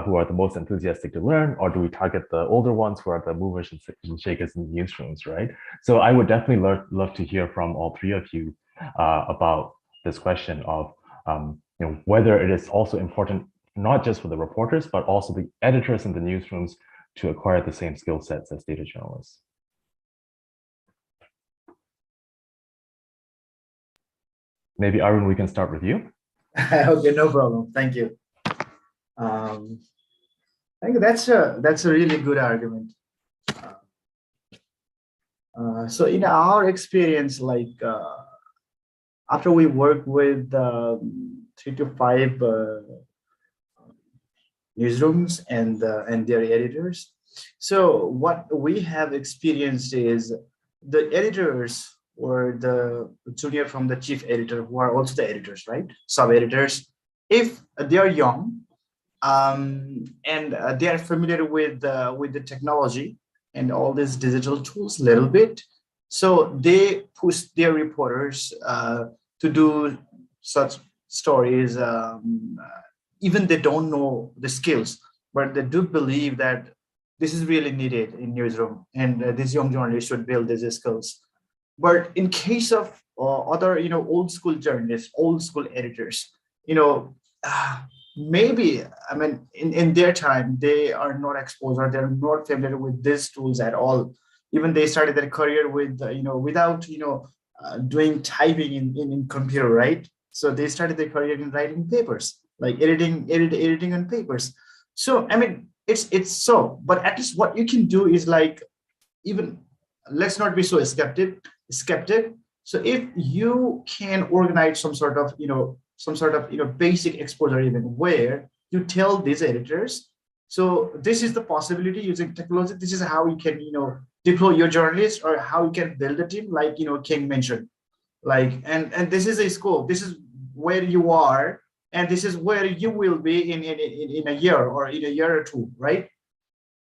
who are the most enthusiastic to learn, or do we target the older ones who are the movers and shakers in the newsrooms, right? So I would definitely love to hear from all three of you about this question of, whether it is also important, not just for the reporters, but also the editors in the newsrooms to acquire the same skill sets as data journalists. Maybe Arun, we can start with you. Okay, no problem. Thank you. I think that's a really good argument. So in our experience, like after we work with 3 to 5 newsrooms and their editors, so what we have experienced is the editors or the junior from the chief editor, who are also the editors, right? Sub-editors, if they are young and they are familiar with the technology and all these digital tools a little bit, so they push their reporters to do such stories. Even they don't know the skills, but they do believe that this is really needed in newsroom, and these young journalists should build these skills. But in case of other, old school journalists, old school editors, maybe, I mean, in their time, they are not exposed or they're not familiar with these tools at all. Even they started their career with, without, doing typing in computer, right? So they started their career in writing papers, like editing on papers. So, I mean, it's so, but at least what you can do is like, even let's not be so skeptic. So if you can organize some sort of basic exposure event where you tell these editors, so this is the possibility using technology, this is how you can deploy your journalists, or how you can build a team, like Keng mentioned, like, and this is a scope, this is where you are, and this is where you will be in a year or in a year or two, right?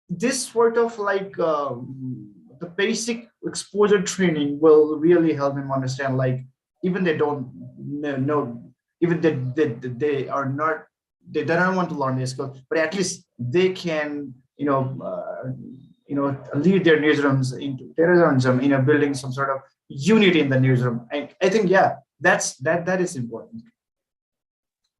This sort of like the basic exposure training will really help them understand, like, even they don't know, even they are not, they don't want to learn this skill, but at least they can lead their newsrooms into terrorism, building some sort of unity in the newsroom. I think, yeah, that is important.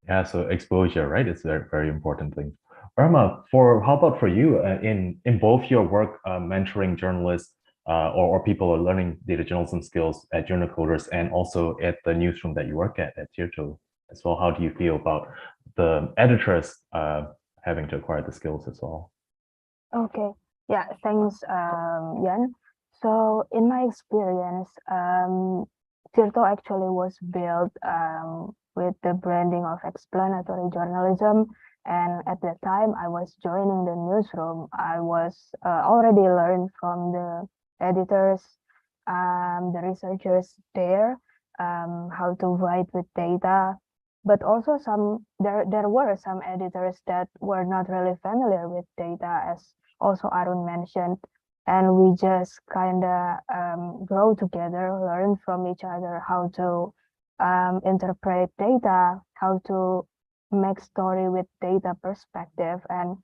Yeah, so exposure, right? It's a very, very important thing. Irma, how about for you in both your work mentoring journalists or people are learning data journalism skills at Journocoders and also at the newsroom that you work at Tirto as well? How do you feel about the editors having to acquire the skills as well? Okay, yeah, thanks, Yan. So in my experience, Tirto actually was built with the branding of explanatory journalism. And at that time I was joining the newsroom, I was already learned from the editors, the researchers there, how to write with data. But also there were some editors that were not really familiar with data, as also Arun mentioned. And we just kind of grow together, learn from each other how to interpret data, how to make story with data perspective, and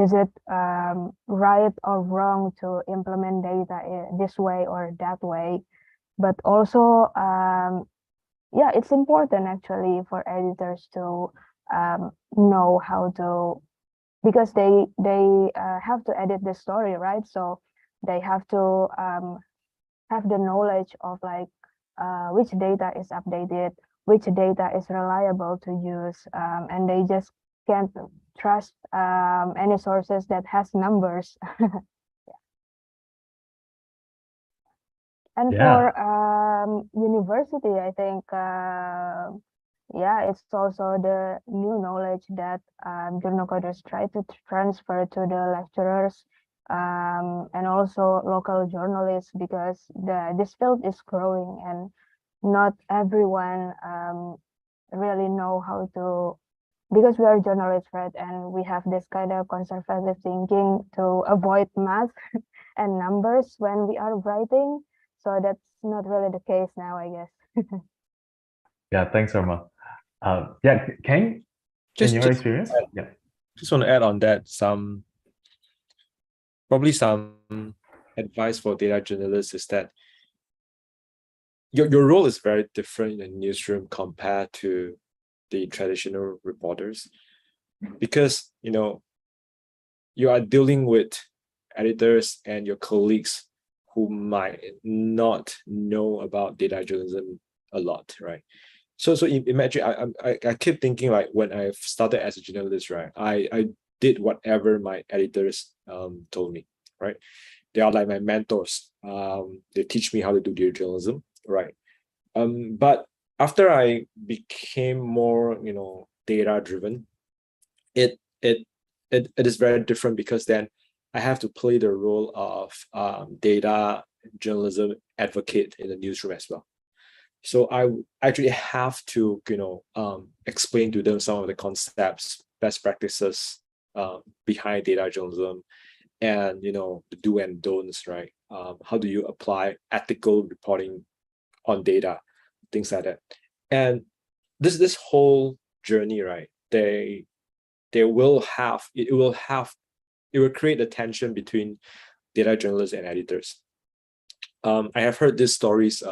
is it right or wrong to implement data this way or that way. But also, yeah, it's important actually for editors to know how to, because they have to edit the story, right? So they have to have the knowledge of like which data is updated, which data is reliable to use, and they just can't trust any sources that has numbers. Yeah. And Yeah. for university, I think, yeah, it's also the new knowledge that Journocoders try to transfer to the lecturers, and also local journalists, because this field is growing and not everyone really know how to, because we are journalists, right? And we have this kind of conservative thinking to avoid math and numbers when we are writing. So that's not really the case now, I guess. Yeah, thanks, Irma. Yeah, Keng, in your experience? Yeah. Just want to add on that probably some advice for data journalists is that your role is very different in the newsroom compared to the traditional reporters, because you are dealing with editors and your colleagues who might not know about data journalism a lot, right? So imagine I keep thinking, like, when I started as a journalist, right? I did whatever my editors told me, right? They are like my mentors. They teach me how to do data journalism, right? But after I became more, data driven, it is very different, because then I have to play the role of data journalism advocate in the newsroom as well. So I actually have to, explain to them some of the concepts, best practices behind data journalism, and the do and don'ts, right? How do you apply ethical reporting on data, things like that. And this whole journey, right? It will create a tension between data journalists and editors. I have heard these stories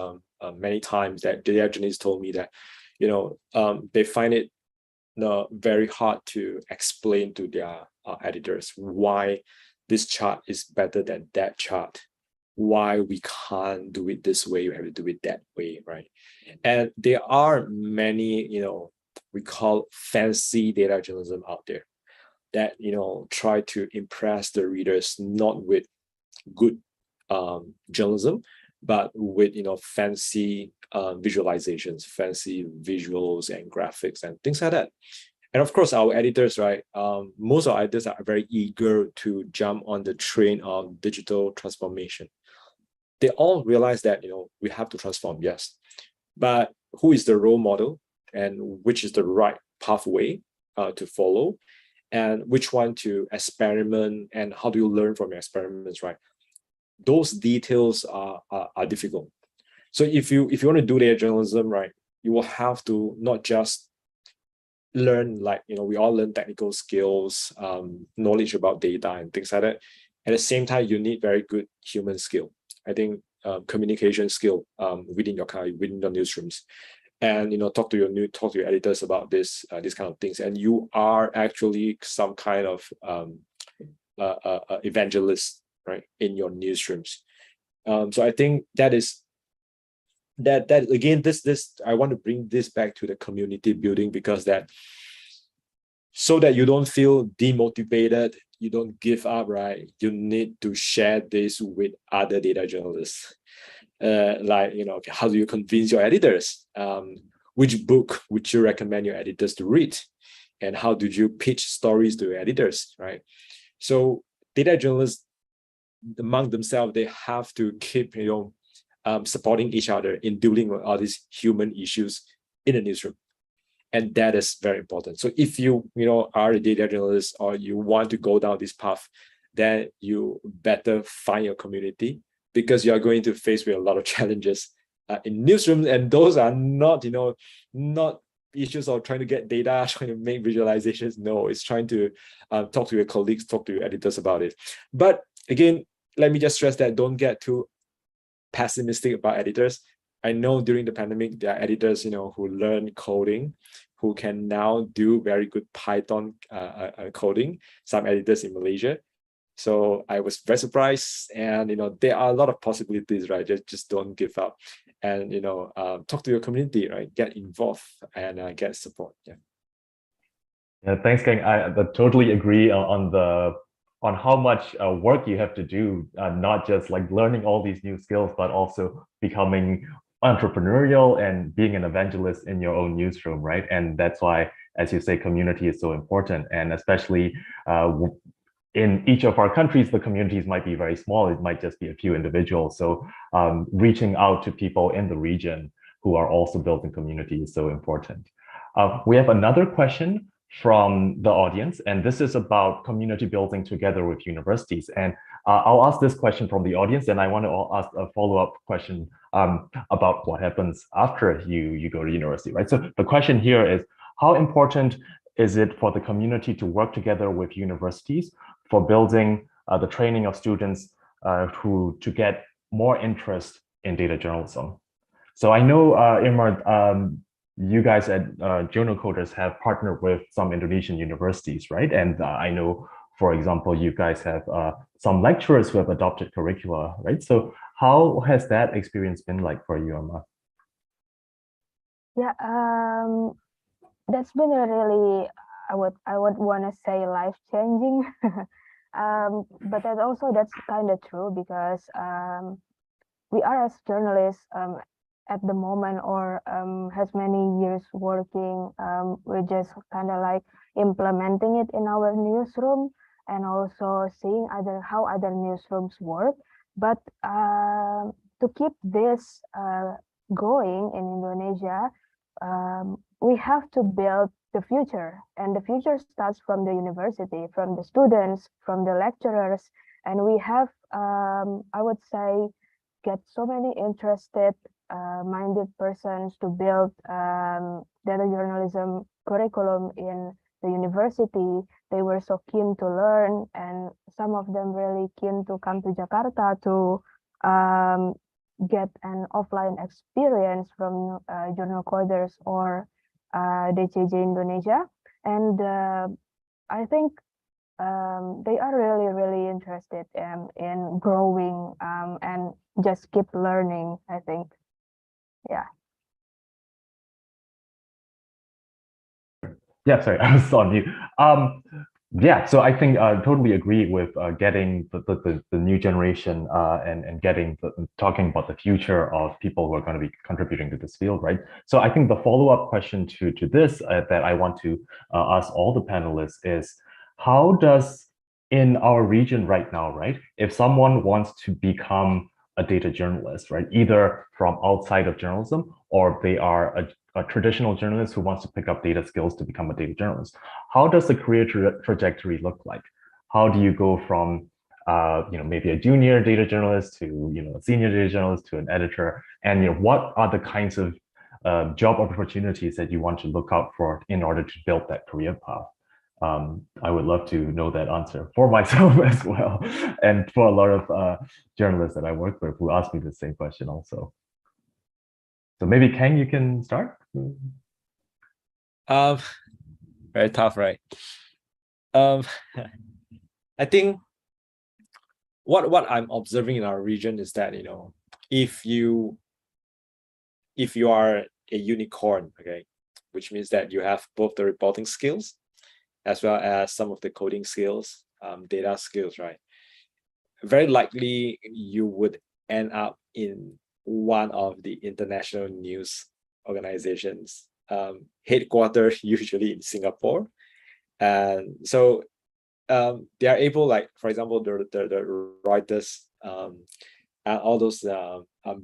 many times, that data journalists told me that they find it very hard to explain to their editors why this chart is better than that chart, why we can't do it this way, we have to do it that way, right? And there are many, we call fancy data journalism out there that try to impress the readers, not with good journalism, but with fancy visualizations, fancy visuals and graphics and things like that. And of course, our editors, right? Most of our editors are very eager to jump on the train of digital transformation. They all realize that we have to transform, yes, but who is the role model, and which is the right pathway to follow, and which one to experiment, and how do you learn from your experiments, right? Those details are difficult. So if you want to do data journalism, right, you will have to not just learn, like we all learn technical skills, knowledge about data and things like that. At the same time, you need very good human skill. I think communication skill within your newsrooms, and talk to your editors about these kind of things. And you are actually some kind of evangelist, right, in your newsrooms. So I think that again, this I want to bring this back to the community building, because so that you don't feel demotivated, you don't give up, right? You need to share this with other data journalists. How do you convince your editors? Which book would you recommend your editors to read? And how did you pitch stories to your editors, right? So data journalists among themselves, they have to keep supporting each other in dealing with all these human issues in the newsroom. And that is very important. So if you are a data journalist, or you want to go down this path, then you better find your community, because you are going to face with a lot of challenges in newsrooms. And those are not issues of trying to get data, trying to make visualizations. No, it's trying to talk to your colleagues, talk to your editors about it. But again, let me just stress that don't get too pessimistic about editors. I know during the pandemic, there are editors, who learn coding, who can now do very good Python coding, some editors in Malaysia. So I was very surprised, and there are a lot of possibilities, right? Just don't give up, and talk to your community, right? Get involved and get support. Yeah. Yeah, thanks, Keng. I totally agree on how much work you have to do, not just like learning all these new skills, but also becoming entrepreneurial and being an evangelist in your own newsroom, right? And that's why, as you say, community is so important, and especially in each of our countries, the communities might be very small. It might just be a few individuals. So reaching out to people in the region who are also building community is so important. We have another question from the audience, and this is about community building together with universities. And I'll ask this question from the audience, and I want to ask a follow-up question about what happens after you go to university, right? So the question here is, how important is it for the community to work together with universities for building the training of students to get more interest in data journalism? So I know, Irma, you guys at Journocoders have partnered with some Indonesian universities, right? And I know, for example, you guys have some lecturers who have adopted curricula, right? So how has that experience been like for you, Irma? Yeah, that's been a really, I would want to say life-changing. But that's kind of true, because we are, as journalists, at the moment, or has many years working, we're just kind of like implementing it in our newsroom, and also seeing how other newsrooms work. But to keep this going in Indonesia, we have to build the future, and the future starts from the university, from the students, from the lecturers, and we have, I would say, get so many interested, minded persons to build data journalism curriculum in the university. They were so keen to learn, and some of them really keen to come to Jakarta to get an offline experience from Journocoders or DCJ Indonesia. And I think they are really interested in growing and just keep learning, I think. Yeah. Yeah, sorry, I was on mute. Yeah, so I think I totally agree with getting the new generation and getting talking about the future of people who are going to be contributing to this field, right? So I think the follow-up question to this that I want to ask all the panelists is, how does, in our region right now, right, if someone wants to become a data journalist, right, either from outside of journalism, or they are a traditional journalist who wants to pick up data skills to become a data journalist, how does the career trajectory look like? How do you go from maybe a junior data journalist to a senior data journalist to an editor, and what are the kinds of job opportunities that you want to look out for in order to build that career path? I would love to know that answer for myself as well, and for a lot of journalists that I work with who ask me the same question also. So maybe Keng, you can start. Very tough, right? I think what I'm observing in our region is that if you are a unicorn, okay, which means that you have both the reporting skills as well as some of the coding skills, data skills, right? Very likely you would end up in one of the international news organizations, headquartered usually in Singapore. And so they are able, like, for example, the Reuters and all those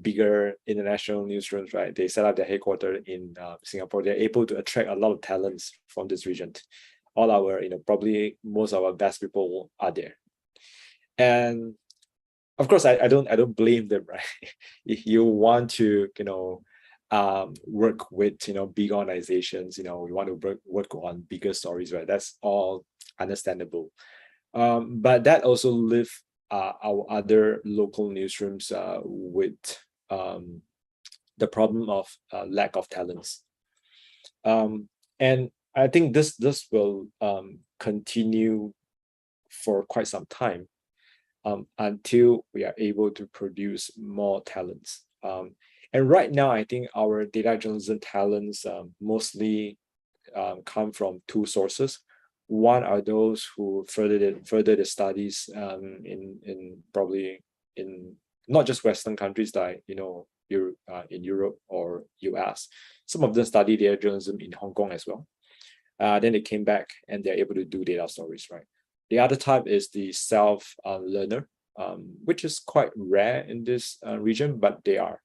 bigger international newsrooms, right? They set up their headquarters in Singapore. They're able to attract a lot of talents from this region. All our, probably most of our best people are there. And of course, I don't blame them, right? If you want to, work with, big organizations, you want to work on bigger stories, right? That's all understandable. But that also leaves our other local newsrooms with the problem of lack of talents. And I think this will continue for quite some time until we are able to produce more talents. And right now, I think our data journalism talents mostly come from two sources. One are those who further the studies in probably in not just Western countries like in Europe or US. Some of them study data journalism in Hong Kong as well. Then they came back and they're able to do data stories, right? The other type is the self-learner, which is quite rare in this region, but they are.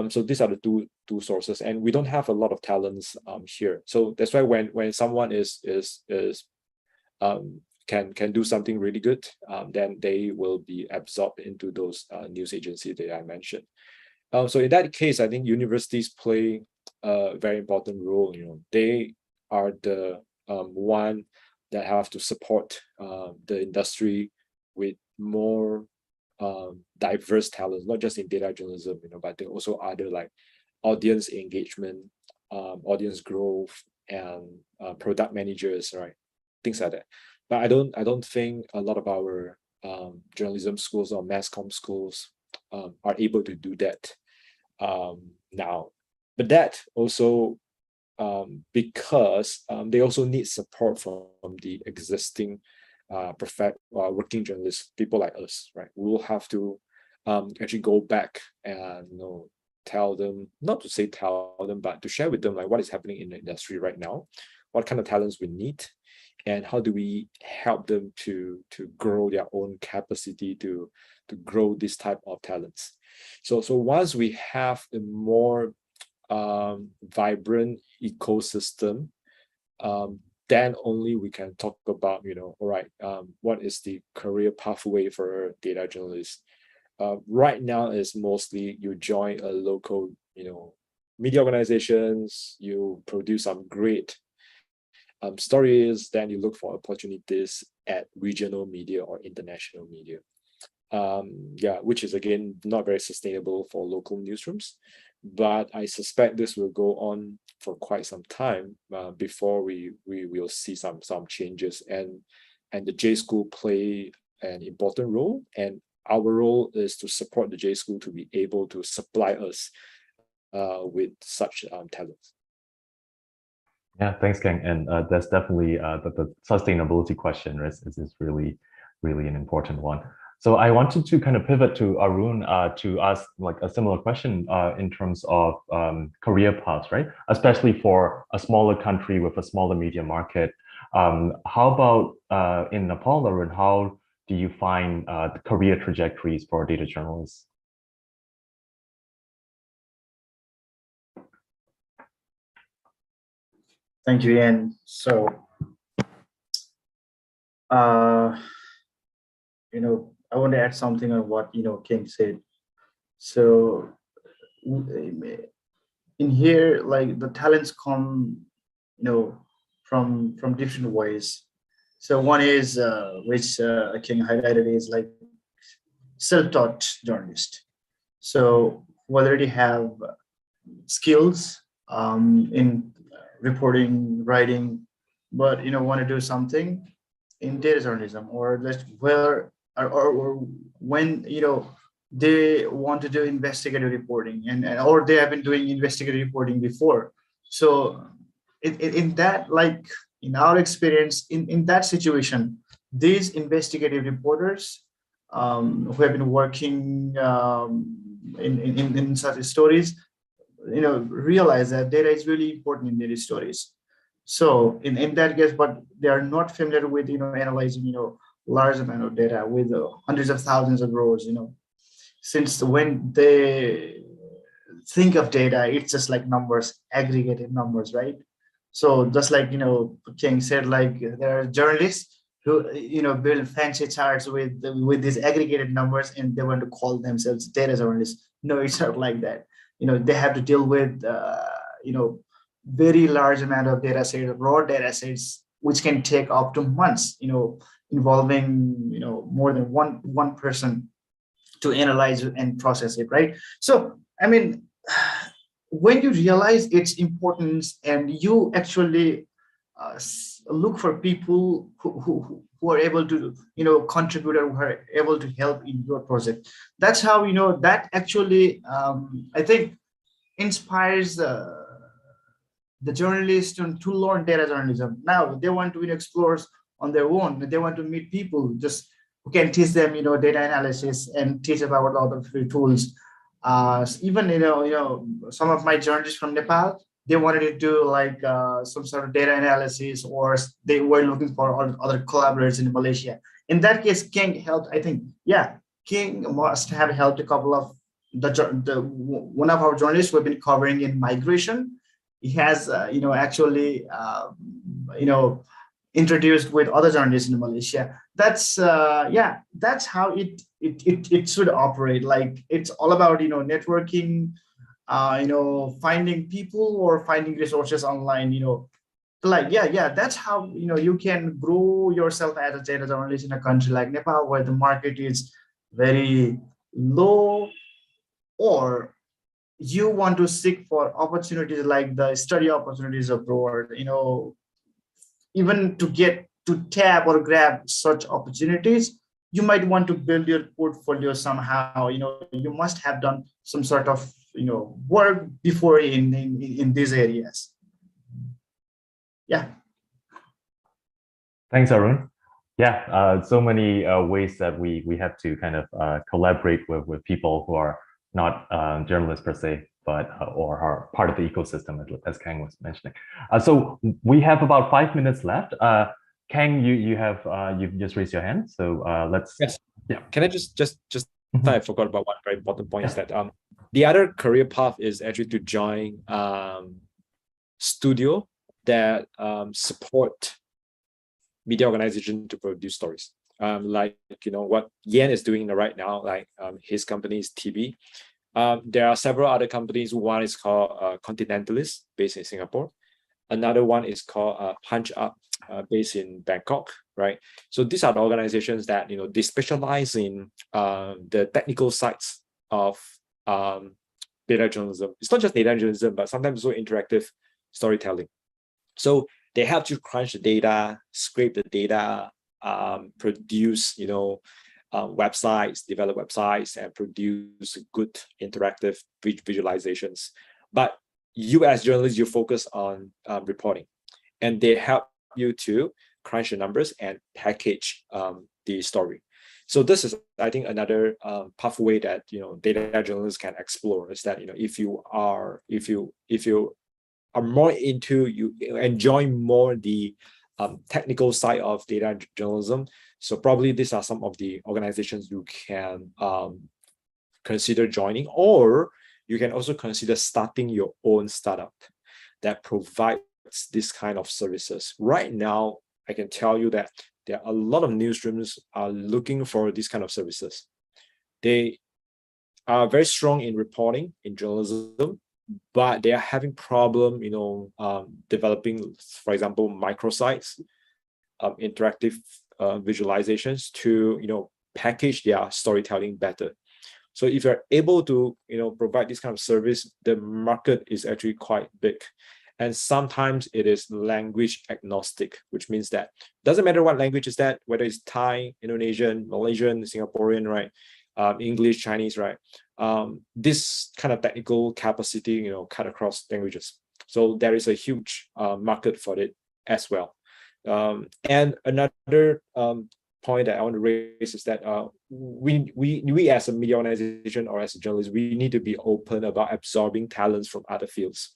So these are the two sources, and we don't have a lot of talents here. So that's why when someone can do something really good, then they will be absorbed into those news agencies that I mentioned. So in that case, I think universities play a very important role. They are the one that have to support the industry with more diverse talents, not just in data journalism, but there are also other like audience engagement, audience growth, and product managers, right? Things like that. But I don't think a lot of our journalism schools or mass comm schools are able to do that now. But that also because they also need support from the existing working journalists, people like us, right? We will have to actually go back and tell them, not to say tell them, but to share with them like what is happening in the industry right now, what kind of talents we need, and how do we help them to grow their own capacity to grow this type of talents. So once we have a more vibrant ecosystem, then only we can talk about, all right, what is the career pathway for data journalists? Right now is mostly you join a local, media organizations, you produce some great stories, then you look for opportunities at regional media or international media. Which is again not very sustainable for local newsrooms, but I suspect this will go on for quite some time before we will see some changes, and the J School play an important role, and our role is to support the J School to be able to supply us with such talents. Yeah, thanks, Keng. And that's definitely the sustainability question is really, really an important one. So I wanted to kind of pivot to Arun to ask like a similar question in terms of career paths, right? Especially for a smaller country with a smaller media market. How about in Nepal, Arun? How do you find the career trajectories for data journalists? Thank you, Ian. So, I want to add something on what, Keng said. So in here, like the talents come, from different ways. So one is, which Keng highlighted, is like self-taught journalist. So who already have skills in reporting, writing, but want to do something in data journalism, or when they want to do investigative reporting, and or they have been doing investigative reporting before. So in that, like in our experience, in that situation, these investigative reporters who have been working in such stories, realize that data is really important in their stories. So in that case, but they are not familiar with analyzing large amount of data with hundreds of thousands of rows. Since when they think of data, it's just like numbers, aggregated numbers, right? So just like Keng said, like there are journalists who build fancy charts with these aggregated numbers, and they want to call themselves data journalists. No, it's not like that. They have to deal with very large amount of data sets, raw data sets, which can take up to months, involving more than one person to analyze and process it, right? So I mean, when you realize its importance and you actually look for people who are able to contribute or who are able to help in your project, that's how that actually I think inspires the journalists to learn data journalism. Now they want to explore on their own. They want to meet people just who can teach them data analysis and teach about a lot of free tools. Even some of my journalists from Nepal, they wanted to do like some sort of data analysis, or they were looking for other collaborators in Malaysia. In that case, Keng helped. I think, yeah, Keng must have helped a couple of one of our journalists who have been covering in migration. He has, actually, introduced with other journalists in Malaysia. That's that's how it should operate. Like, it's all about networking, finding people or finding resources online. Like, that's how you can grow yourself as a data journalist in a country like Nepal, where the market is very low, or you want to seek for opportunities like the study opportunities abroad. Even to get to tap or grab such opportunities, you might want to build your portfolio somehow. You must have done some sort of work before in these areas. Yeah. Thanks, Arun. Yeah, so many ways that we have to kind of collaborate with people who are not journalists per se, but or are part of the ecosystem, as Keng was mentioning. So we have about 5 minutes left. Keng, you've just raised your hand, so let's. Yes. Yeah. Can I just I forgot about one very important point, is that the other career path is actually to join studio that support media organization to produce stories. Like what Yan is doing right now, like his company is TB. There are several other companies. One is called Continentalist, based in Singapore. Another one is called Punch Up, based in Bangkok, right? So these are the organizations that they specialize in the technical sides of data journalism. It's not just data journalism, but sometimes also interactive storytelling. So they help you crunch the data, scrape the data, produce websites, develop websites, and produce good interactive visualizations. But you as journalists, you focus on reporting, and they help you to crunch the numbers and package the story. So this is, I think, another pathway that data journalists can explore, is that if you are more into, you enjoy more the technical side of data journalism. So probably these are some of the organizations you can consider joining, or you can also consider starting your own startup that provides this kind of services. Right now, I can tell you that there are a lot of newsrooms are looking for these kind of services. They are very strong in reporting, in journalism, but they are having problem, developing, for example, microsites, interactive visualizations to, package their storytelling better. So if you're able to, provide this kind of service, the market is actually quite big. And sometimes it is language agnostic, which means that doesn't matter what language is that, whether it's Thai, Indonesian, Malaysian, Singaporean, right? English, Chinese, right? This kind of technical capacity, cut across languages. So there is a huge market for it as well. And another point that I want to raise is that we as a media organization or as a journalist, we need to be open about absorbing talents from other fields,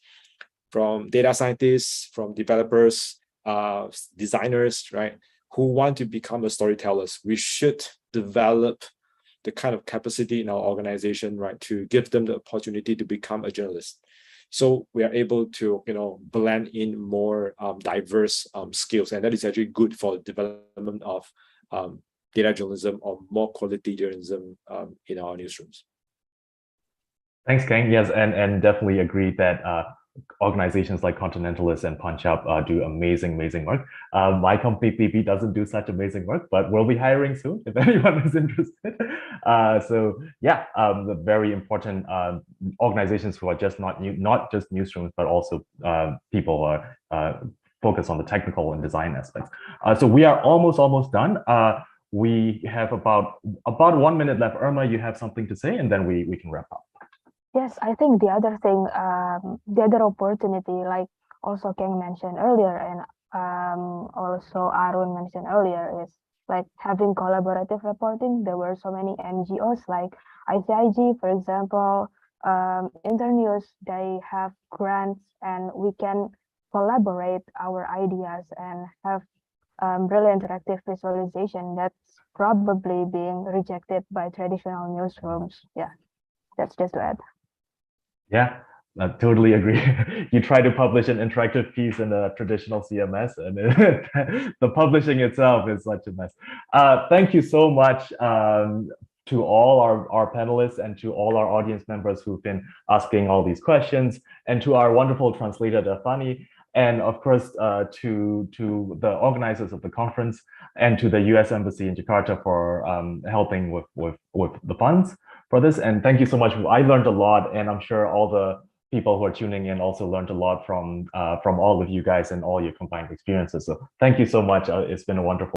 from data scientists, from developers, designers, right? Who want to become a storytellers. We should develop the kind of capacity in our organization, right, to give them the opportunity to become a journalist. So we are able to, blend in more diverse skills, and that is actually good for the development of data journalism or more quality journalism in our newsrooms. Thanks, Keng. Yes, and definitely agree that organizations like Continentalist and Punch Up do amazing work. My company PP doesn't do such amazing work, but we'll be hiring soon if anyone is interested. So yeah, the very important organizations who are just not just newsrooms, but also people who are focused on the technical and design aspects. So we are almost done. We have about 1 minute left. Irma, you have something to say, and then we can wrap up. Yes, I think the other thing, the other opportunity, like also Keng mentioned earlier, and also Arun mentioned earlier, is like having collaborative reporting. There were so many NGOs like ICIG, for example, internews, they have grants and we can collaborate our ideas and have really interactive visualization that's probably being rejected by traditional newsrooms. Yeah, that's just to add. Yeah, I totally agree. You try to publish an interactive piece in a traditional CMS, and the publishing itself is such a mess. Thank you so much to all our panelists and to all our audience members who've been asking all these questions, and to our wonderful translator, Dafani, and of course to the organizers of the conference and to the US Embassy in Jakarta for helping with the funds for this. And thank you so much. I learned a lot, and I'm sure all the people who are tuning in also learned a lot from all of you guys and all your combined experiences. So thank you so much. It's been a wonderful